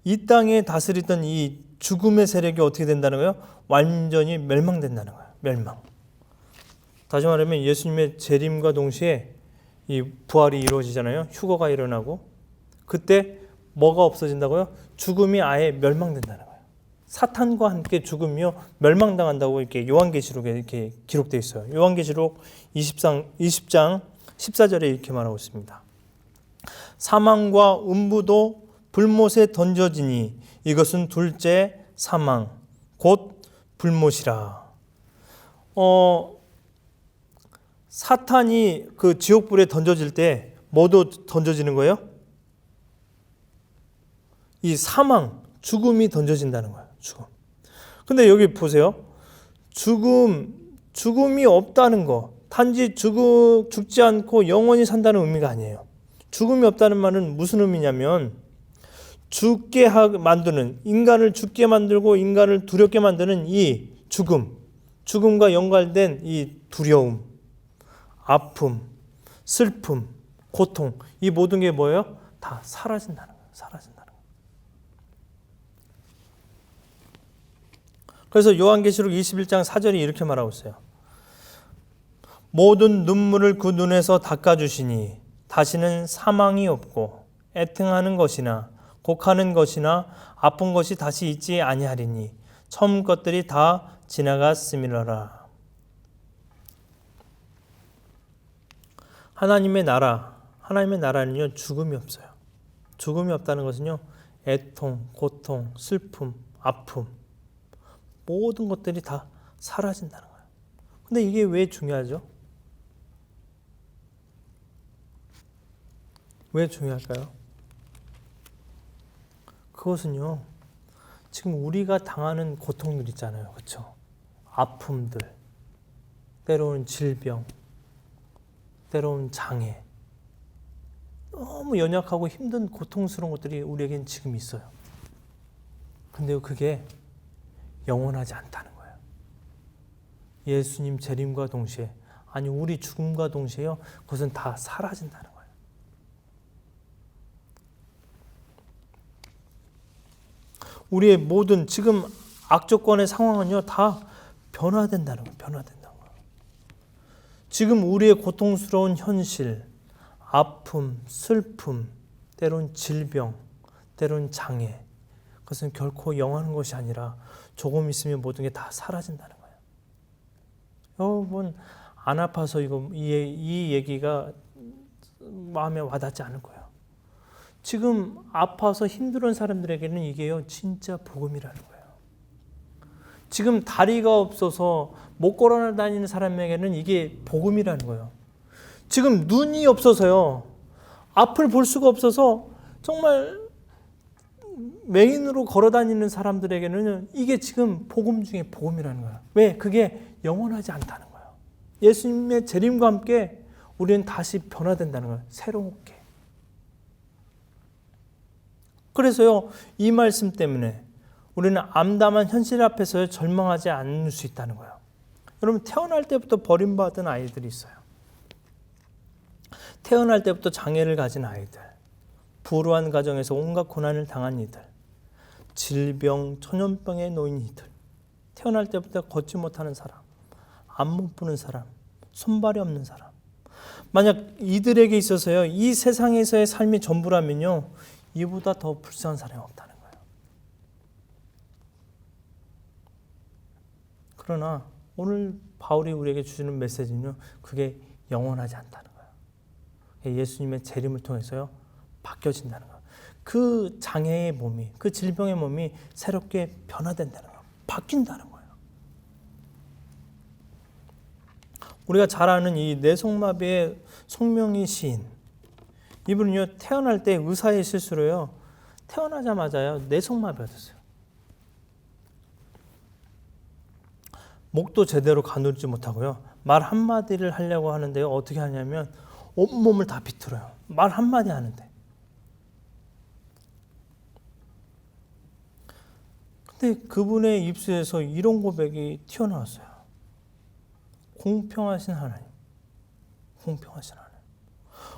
이 땅에 다스리던 이 죽음의 세력이 어떻게 된다는 거예요? 완전히 멸망된다는 거예요. 멸망. 다시 말하면 예수님의 재림과 동시에 이 부활이 이루어지잖아요. 휴거가 일어나고 그때 뭐가 없어진다고요? 죽음이 아예 멸망된다는 거예요. 사탄과 함께 죽음이요 멸망당한다고 이렇게 요한계시록에 이렇게 기록되어 있어요. 요한계시록 20장 14절에 이렇게 말하고 있습니다. 사망과 음부도 불못에 던져지니 이것은 둘째 사망 곧 불못이라. 사탄이 그 지옥불에 던져질 때 뭐도 던져지는 거예요? 이 사망, 죽음이 던져진다는 거예요. 죽음. 근데 여기 보세요. 죽음이 없다는 거, 단지 죽지 않고 영원히 산다는 의미가 아니에요. 죽음이 없다는 말은 무슨 의미냐면 죽게 만드는, 인간을 죽게 만들고 인간을 두렵게 만드는 이 죽음과 연관된 이 두려움, 아픔, 슬픔, 고통, 이 모든 게 뭐예요? 다 사라진다는 거예요. 사라진다는 거예요. 그래서 요한계시록 21장 4절이 이렇게 말하고 있어요. 모든 눈물을 그 눈에서 닦아주시니 다시는 사망이 없고 애통하는 것이나 곡하는 것이나 아픈 것이 다시 있지 아니하리니 처음 것들이 다 지나갔음이로라. 하나님의 나라는요 죽음이 없어요. 죽음이 없다는 것은요 애통, 고통, 슬픔, 아픔 모든 것들이 다 사라진다는 거예요. 근데 이게 왜 중요하죠? 왜 중요할까요? 그것은요, 지금 우리가 당하는 고통들 있잖아요. 그렇죠? 아픔들, 때로는 질병, 때로는 장애, 너무 연약하고 힘든 고통스러운 것들이 우리에겐 지금 있어요. 근데 그게 영원하지 않다는 거예요. 예수님 재림과 동시에, 아니 우리 죽음과 동시에요, 그것은 다 사라진다는 거예요. 우리의 모든 지금 악조건의 상황은요 다 변화된다는 거예요. 변화된다는 거예요. 지금 우리의 고통스러운 현실, 아픔, 슬픔, 때론 질병, 때론 장애, 그것은 결코 영원한 것이 아니라 조금 있으면 모든 게 다 사라진다는 거예요. 여러분, 안 아파서 이 얘기가 마음에 와닿지 않을 거예요. 지금 아파서 힘들은 사람들에게는 이게요, 진짜 복음이라는 거예요. 지금 다리가 없어서 못 걸어 다니는 사람에게는 이게 복음이라는 거예요. 지금 눈이 없어서요, 앞을 볼 수가 없어서 정말 맹인으로 걸어 다니는 사람들에게는 이게 지금 복음 중에 복음이라는 거예요. 왜? 그게 영원하지 않다는 거예요. 예수님의 재림과 함께 우리는 다시 변화된다는 거예요. 새롭게. 그래서요, 이 말씀 때문에 우리는 암담한 현실 앞에서 절망하지 않을 수 있다는 거예요. 여러분, 태어날 때부터 버림받은 아이들이 있어요. 태어날 때부터 장애를 가진 아이들, 불우한 가정에서 온갖 고난을 당한 이들, 질병, 천연병에 놓인 이들, 태어날 때부터 걷지 못하는 사람, 안 못 보는 사람, 손발이 없는 사람. 만약 이들에게 있어서요, 이 세상에서의 삶이 전부라면요, 이보다 더 불쌍한 사람이 없다는 거예요. 그러나 오늘 바울이 우리에게 주시는 메시지는요, 그게 영원하지 않다는 거예요. 예수님의 재림을 통해서요, 바뀌어진다는 거예요. 그 장애의 몸이, 그 질병의 몸이 새롭게 변화된다는 거예요. 바뀐다는 거예요. 우리가 잘 아는 이 뇌성마비의 송명희 시인, 이분은요, 태어날 때 의사의 실수로요, 태어나자마자요, 뇌성마비가 됐어요. 목도 제대로 가누지 못하고요, 말 한마디를 하려고 하는데요, 어떻게 하냐면 온몸을 다 비틀어요. 말 한마디 하는데. 근데 그분의 입술에서 이런 고백이 튀어나왔어요. 공평하신 하나님. 공평하신 하나님.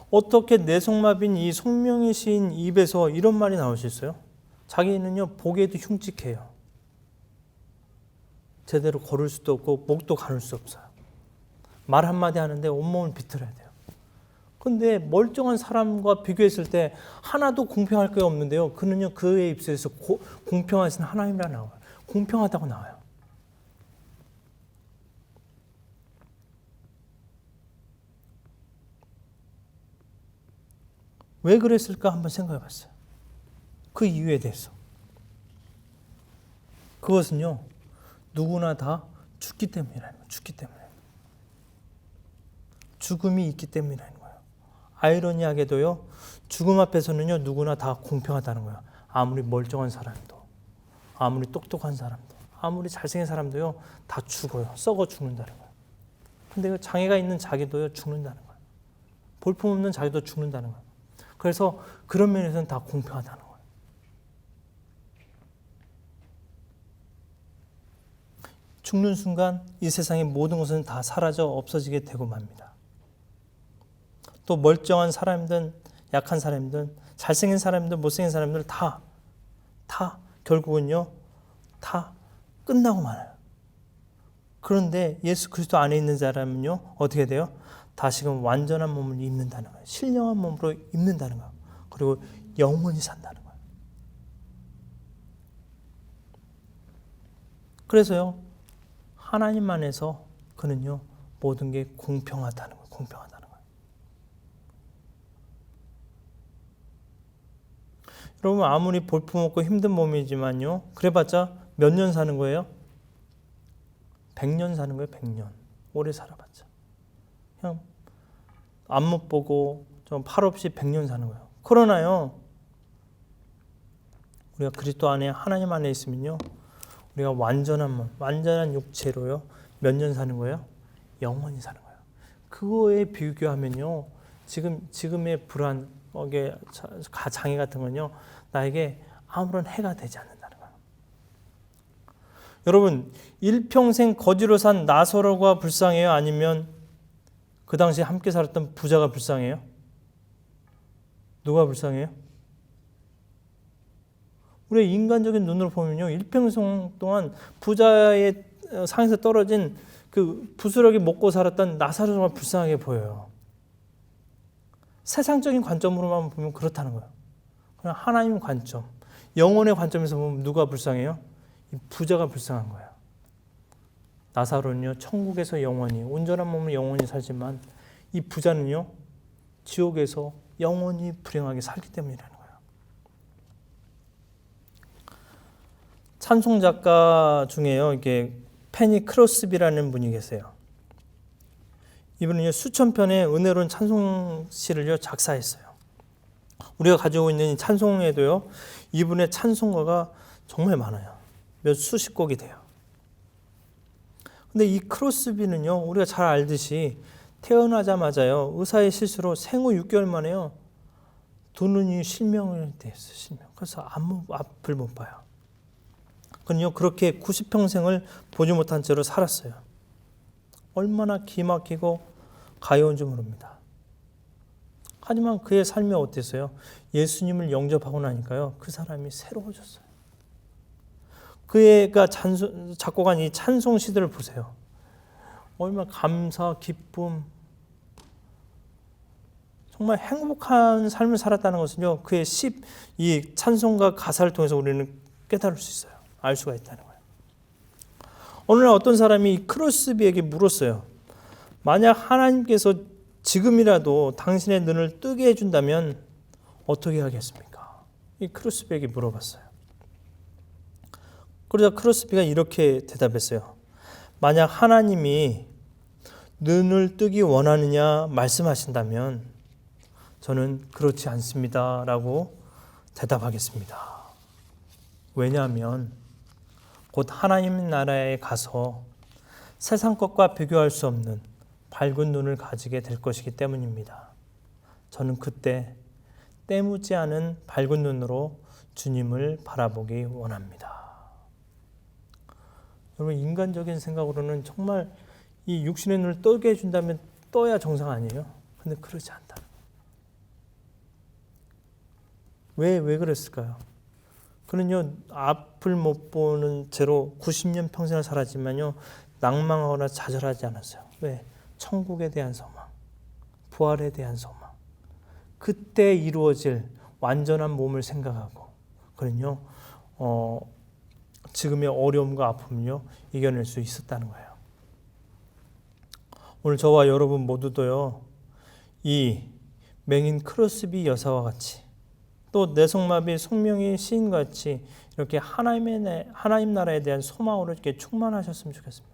어떻게 뇌성마비인 이 송명희 시인 입에서 이런 말이 나올 수 있어요? 자기는요, 보기에도 흉측해요. 제대로 걸을 수도 없고 목도 가눌 수 없어요. 말 한마디 하는데 온몸을 비틀어야 돼요. 근데 멀쩡한 사람과 비교했을 때 하나도 공평할 게 없는데요, 그는요, 그의 입술에서 공평하신 하나님이라 나와요. 공평하다고 나와요. 왜 그랬을까 한번 생각해 봤어요. 그 이유에 대해서. 그것은요, 누구나 다 죽기 때문이라는 거예요. 죽기 때문에. 죽음이 있기 때문이라는 거예요. 아이러니하게도요, 죽음 앞에서는요, 누구나 다 공평하다는 거예요. 아무리 멀쩡한 사람도, 아무리 똑똑한 사람도, 아무리 잘생긴 사람도요, 다 죽어요. 썩어 죽는다는 거예요. 근데 장애가 있는 자기도요, 죽는다는 거예요. 볼품없는 자기도 죽는다는 거예요. 그래서 그런 면에서는 다 공평하다는 거예요. 죽는 순간 이 세상의 모든 것은 다 사라져 없어지게 되고 맙니다. 또 멀쩡한 사람이든 약한 사람이든 잘생긴 사람이든 못생긴 사람들 다 결국은요, 다 끝나고 말아요. 그런데 예수 그리스도 안에 있는 사람은요, 어떻게 돼요? 다시금 완전한 몸을 입는다는 거예요. 신령한 몸으로 입는다는 거예요. 그리고 영원히 산다는 거예요. 그래서요, 하나님 안에서 그는요, 모든 게 공평하다는 거예요. 공평하다는 거예요. 여러분, 아무리 볼품없고 힘든 몸이지만요, 그래봤자 몇 년 사는 거예요? 100년 사는 거예요. 100년. 오래 살아봤자. 그냥 앞 못 보고 좀 팔 없이 100년 사는 거예요. 그러나요, 우리가 그리스도 안에, 하나님 안에 있으면요, 우리가 완전한 몸, 완전한 육체로요, 몇 년 사는 거예요? 영원히 사는 거예요. 그거에 비교하면요, 지금의 불안, 장애 같은 건요, 나에게 아무런 해가 되지 않는다는 거예요. 여러분, 일평생 거지로 산 나사로가 불쌍해요? 아니면 그 당시에 함께 살았던 부자가 불쌍해요? 누가 불쌍해요? 우리의 인간적인 눈으로 보면요, 일평생 동안 부자의 상에서 떨어진 그 부스러기 먹고 살았던 나사로가 정말 불쌍하게 보여요. 세상적인 관점으로만 보면 그렇다는 거예요. 그냥 하나님 관점, 영혼의 관점에서 보면 누가 불쌍해요? 이 부자가 불쌍한 거예요. 나사로는요, 천국에서 영원히, 온전한 몸으로 영원히 살지만 이 부자는요, 지옥에서 영원히 불행하게 살기 때문이라는 거예요. 찬송 작가 중에요, 이게 페니 크로스비라는 분이 계세요. 이분은요, 수천 편의 은혜로운 찬송시를 작사했어요. 우리가 가지고 있는 이 찬송에도요, 이분의 찬송가가 정말 많아요. 몇 수십 곡이 돼요. 근데 이 크로스비는요, 우리가 잘 알듯이 태어나자마자요, 의사의 실수로 생후 6개월 만에요, 두 눈이 실명을 됐어요. 실명. 그래서 앞을 못 봐요. 그는요, 그렇게 90평생을 보지 못한 채로 살았어요. 얼마나 기막히고 가여운지 모릅니다. 하지만 그의 삶이 어땠어요? 예수님을 영접하고 나니까요, 그 사람이 새로워졌어요. 그가 작곡한 이 찬송 시들을 보세요. 얼마나 감사, 기쁨, 정말 행복한 삶을 살았다는 것은요, 그의 이 찬송과 가사를 통해서 우리는 깨달을 수 있어요. 알 수가 있다는 거예요. 어느 날 어떤 사람이 크로스비에게 물었어요. 만약 하나님께서 지금이라도 당신의 눈을 뜨게 해준다면 어떻게 하겠습니까? 이 크로스비에게 물어봤어요. 그러자 크로스비가 이렇게 대답했어요. 만약 하나님이 눈을 뜨기 원하느냐 말씀하신다면 저는 그렇지 않습니다 라고 대답하겠습니다. 왜냐하면 곧 하나님 나라에 가서 세상 것과 비교할 수 없는 밝은 눈을 가지게 될 것이기 때문입니다. 저는 그때 때묻지 않은 밝은 눈으로 주님을 바라보기 원합니다. 여러분, 인간적인 생각으로는 정말 이 육신의 눈을 뜨게 해준다면 떠야 정상 아니에요? 근데 그러지 않다. 왜 그랬을까요? 그는요, 앞을 못 보는 채로 90년 평생을 살았지만요, 낭망하거나 좌절하지 않았어요. 왜? 천국에 대한 소망, 부활에 대한 소망, 그때 이루어질 완전한 몸을 생각하고, 그는요, 지금의 어려움과 아픔을요, 이겨낼 수 있었다는 거예요. 오늘 저와 여러분 모두도요, 이 맹인 크로스비 여사와 같이 또 내성마비 송명희 시인같이 이렇게 하나님 나라에 대한 소망으로 이렇게 충만하셨으면 좋겠습니다.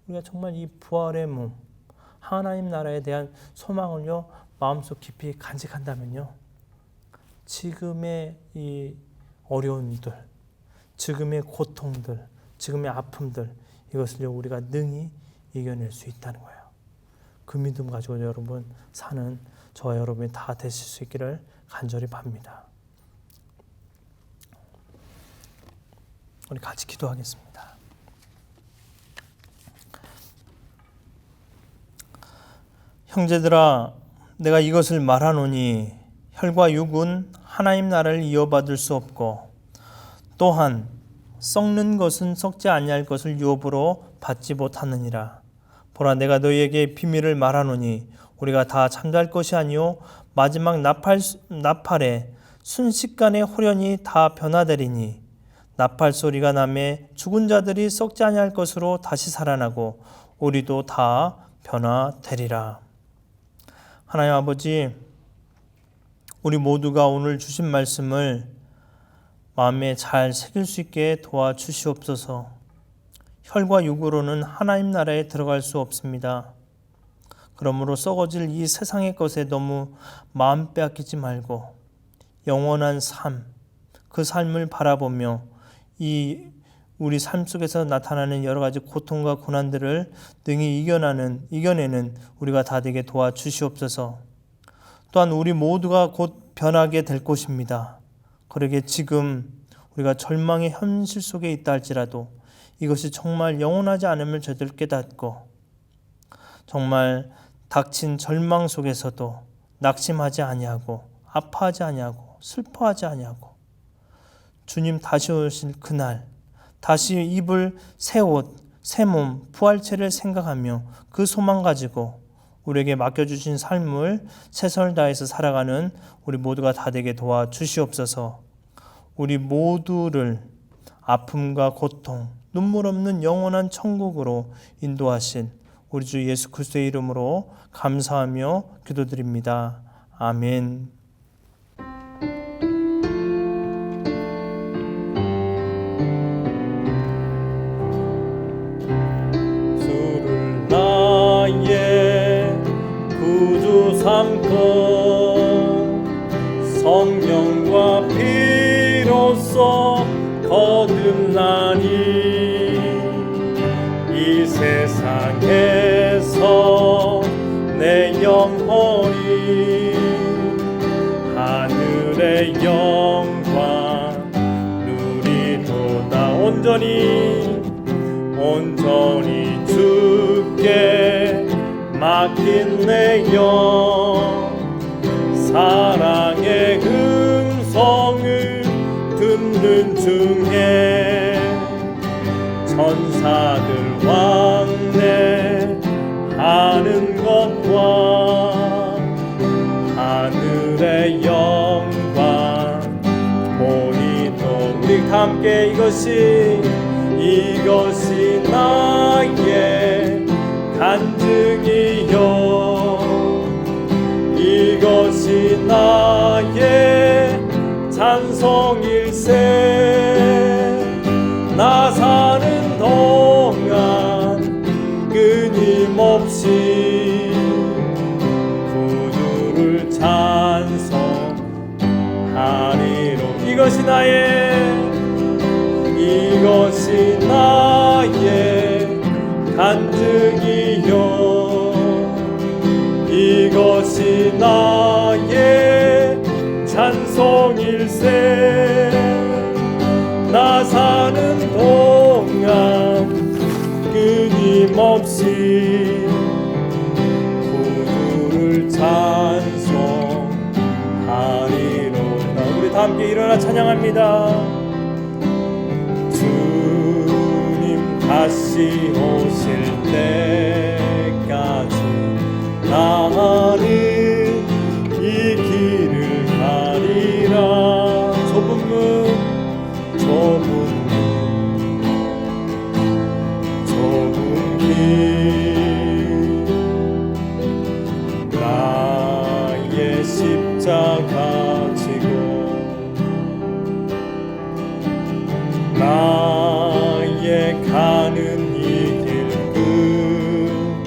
우리가 정말 이 부활의 몸, 하나님 나라에 대한 소망을요, 마음속 깊이 간직한다면요, 지금의 이 어려움들, 지금의 고통들, 지금의 아픔들, 이것을요, 우리가 능히 이겨낼 수 있다는 거예요. 그 믿음 가지고 여러분 사는 저와 여러분이 다 되실 수 있기를 간절히 빕니다. 우리 같이 기도하겠습니다. 형제들아, 내가 이것을 말하노니 혈과 육은 하나님 나라를 이어받을 수 없고 또한 썩는 것은 썩지 아니할 것을 유업으로 받지 못하느니라. 보라, 내가 너희에게 비밀을 말하노니 우리가 다 잠잘 것이 아니요 마지막 나팔에 순식간에 호련히 다 변화되리니 나팔 소리가 나매 죽은 자들이 썩지 아니할 것으로 다시 살아나고 우리도 다 변화되리라. 하나님 아버지, 우리 모두가 오늘 주신 말씀을 마음에 잘 새길 수 있게 도와주시옵소서. 혈과 육으로는 하나님 나라에 들어갈 수 없습니다. 그러므로 썩어질 이 세상의 것에 너무 마음 빼앗기지 말고 영원한 삶, 그 삶을 바라보며 이 우리 삶 속에서 나타나는 여러 가지 고통과 고난들을 능히 이겨내는 우리가 다 되게 도와주시옵소서. 또한 우리 모두가 곧 변하게 될 것입니다. 그러게 지금 우리가 절망의 현실 속에 있다 할지라도 이것이 정말 영원하지 않음을 저들 깨닫고 정말 닥친 절망 속에서도 낙심하지 아니하고 아파하지 아니하고 슬퍼하지 아니하고 주님 다시 오실 그날 다시 입을 새 옷, 새 몸, 부활체를 생각하며 그 소망 가지고 우리에게 맡겨주신 삶을 최선을 다해서 살아가는 우리 모두가 다 되게 도와주시옵소서. 우리 모두를 아픔과 고통, 눈물 없는 영원한 천국으로 인도하신 우리 주 예수 그리스도의 이름으로 감사하며 기도드립니다. 아멘. 주를 나의 구주 삼고 성령과 피로써 거듭나니 이 세상에서 내 영혼이 하늘의 영광 누리도다. 온전히 주께 맡긴 내 영 사랑의 음성을 듣는 중에 천사들 왕래하는 것과 하늘의 영광 보니 또 우리 함께 이것이 나의 간증이요 이것이 나의 찬송일세 나 사는 동안 끊임없이 구주를 찬송하리로 이것이 나의 간증이요 이것이 나의 찬송일세 나 사는 동안 끊임없이 구주를 찬송하리로다. 우리 다 함께 일어나 찬양합니다. 주님 다시 오실 때까지 나는 이 길을 가리라. 좁은 길 나의 십자가 지고 나의 가는 이 길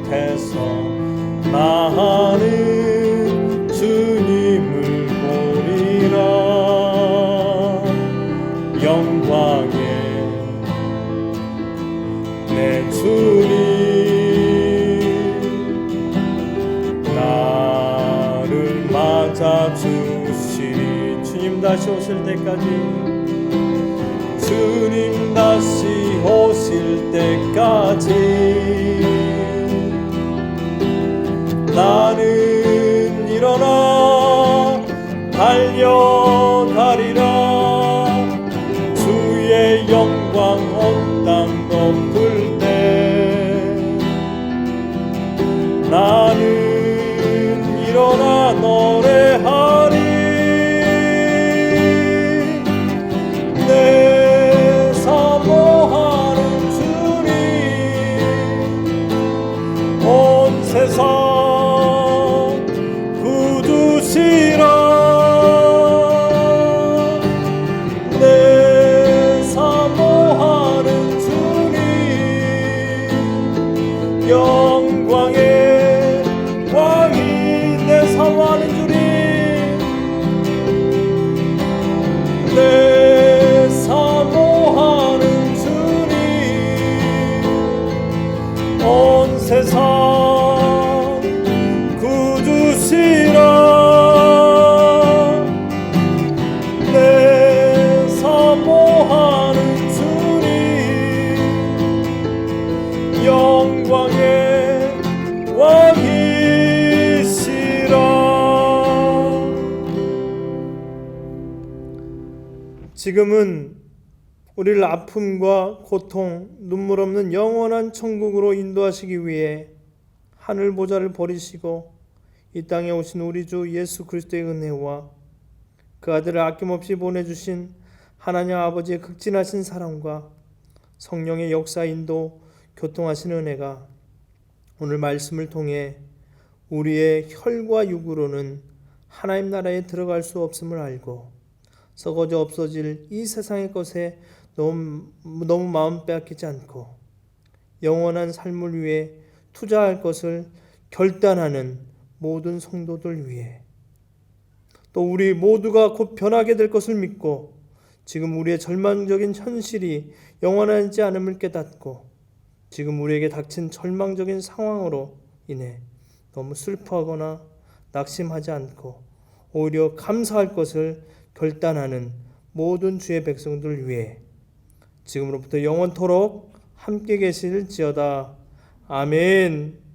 끝에서 나는 주님을 보리라. 영광의 내 주님 나를 맞아주시리. 주님 다시 오실 때까지 주님 다시 오실 때까지 나는 일어나 달려가리라. 주의 영광 온 땅 덮을 때 나는 일어나 노래하리. 내 사모하는 주님 온 세상 구주시라. 내 사모하는 주님 영광의 왕이 내 사모하는 주님 내 사모하는 주님 온 세상 구주시라. 내 사모하는 주님 영광의 왕이시라. 지금은 우리를 아픔과 고통, 눈물 없는 영원한 천국으로 인도하시기 위해 하늘 보좌를 버리시고 이 땅에 오신 우리 주 예수 그리스도의 은혜와 그 아들을 아낌없이 보내주신 하나님 아버지의 극진하신 사랑과 성령의 역사 인도 교통하신 은혜가 오늘 말씀을 통해 우리의 혈과 육으로는 하나님 나라에 들어갈 수 없음을 알고 썩어져 없어질 이 세상의 것에 너무 마음 빼앗기지 않고 영원한 삶을 위해 투자할 것을 결단하는 모든 성도들 위해 또 우리 모두가 곧 변하게 될 것을 믿고 지금 우리의 절망적인 현실이 영원하지 않음을 깨닫고 지금 우리에게 닥친 절망적인 상황으로 인해 너무 슬퍼하거나 낙심하지 않고 오히려 감사할 것을 결단하는 모든 주의 백성들 위해 지금으로부터 영원토록 함께 계실지어다. 아멘.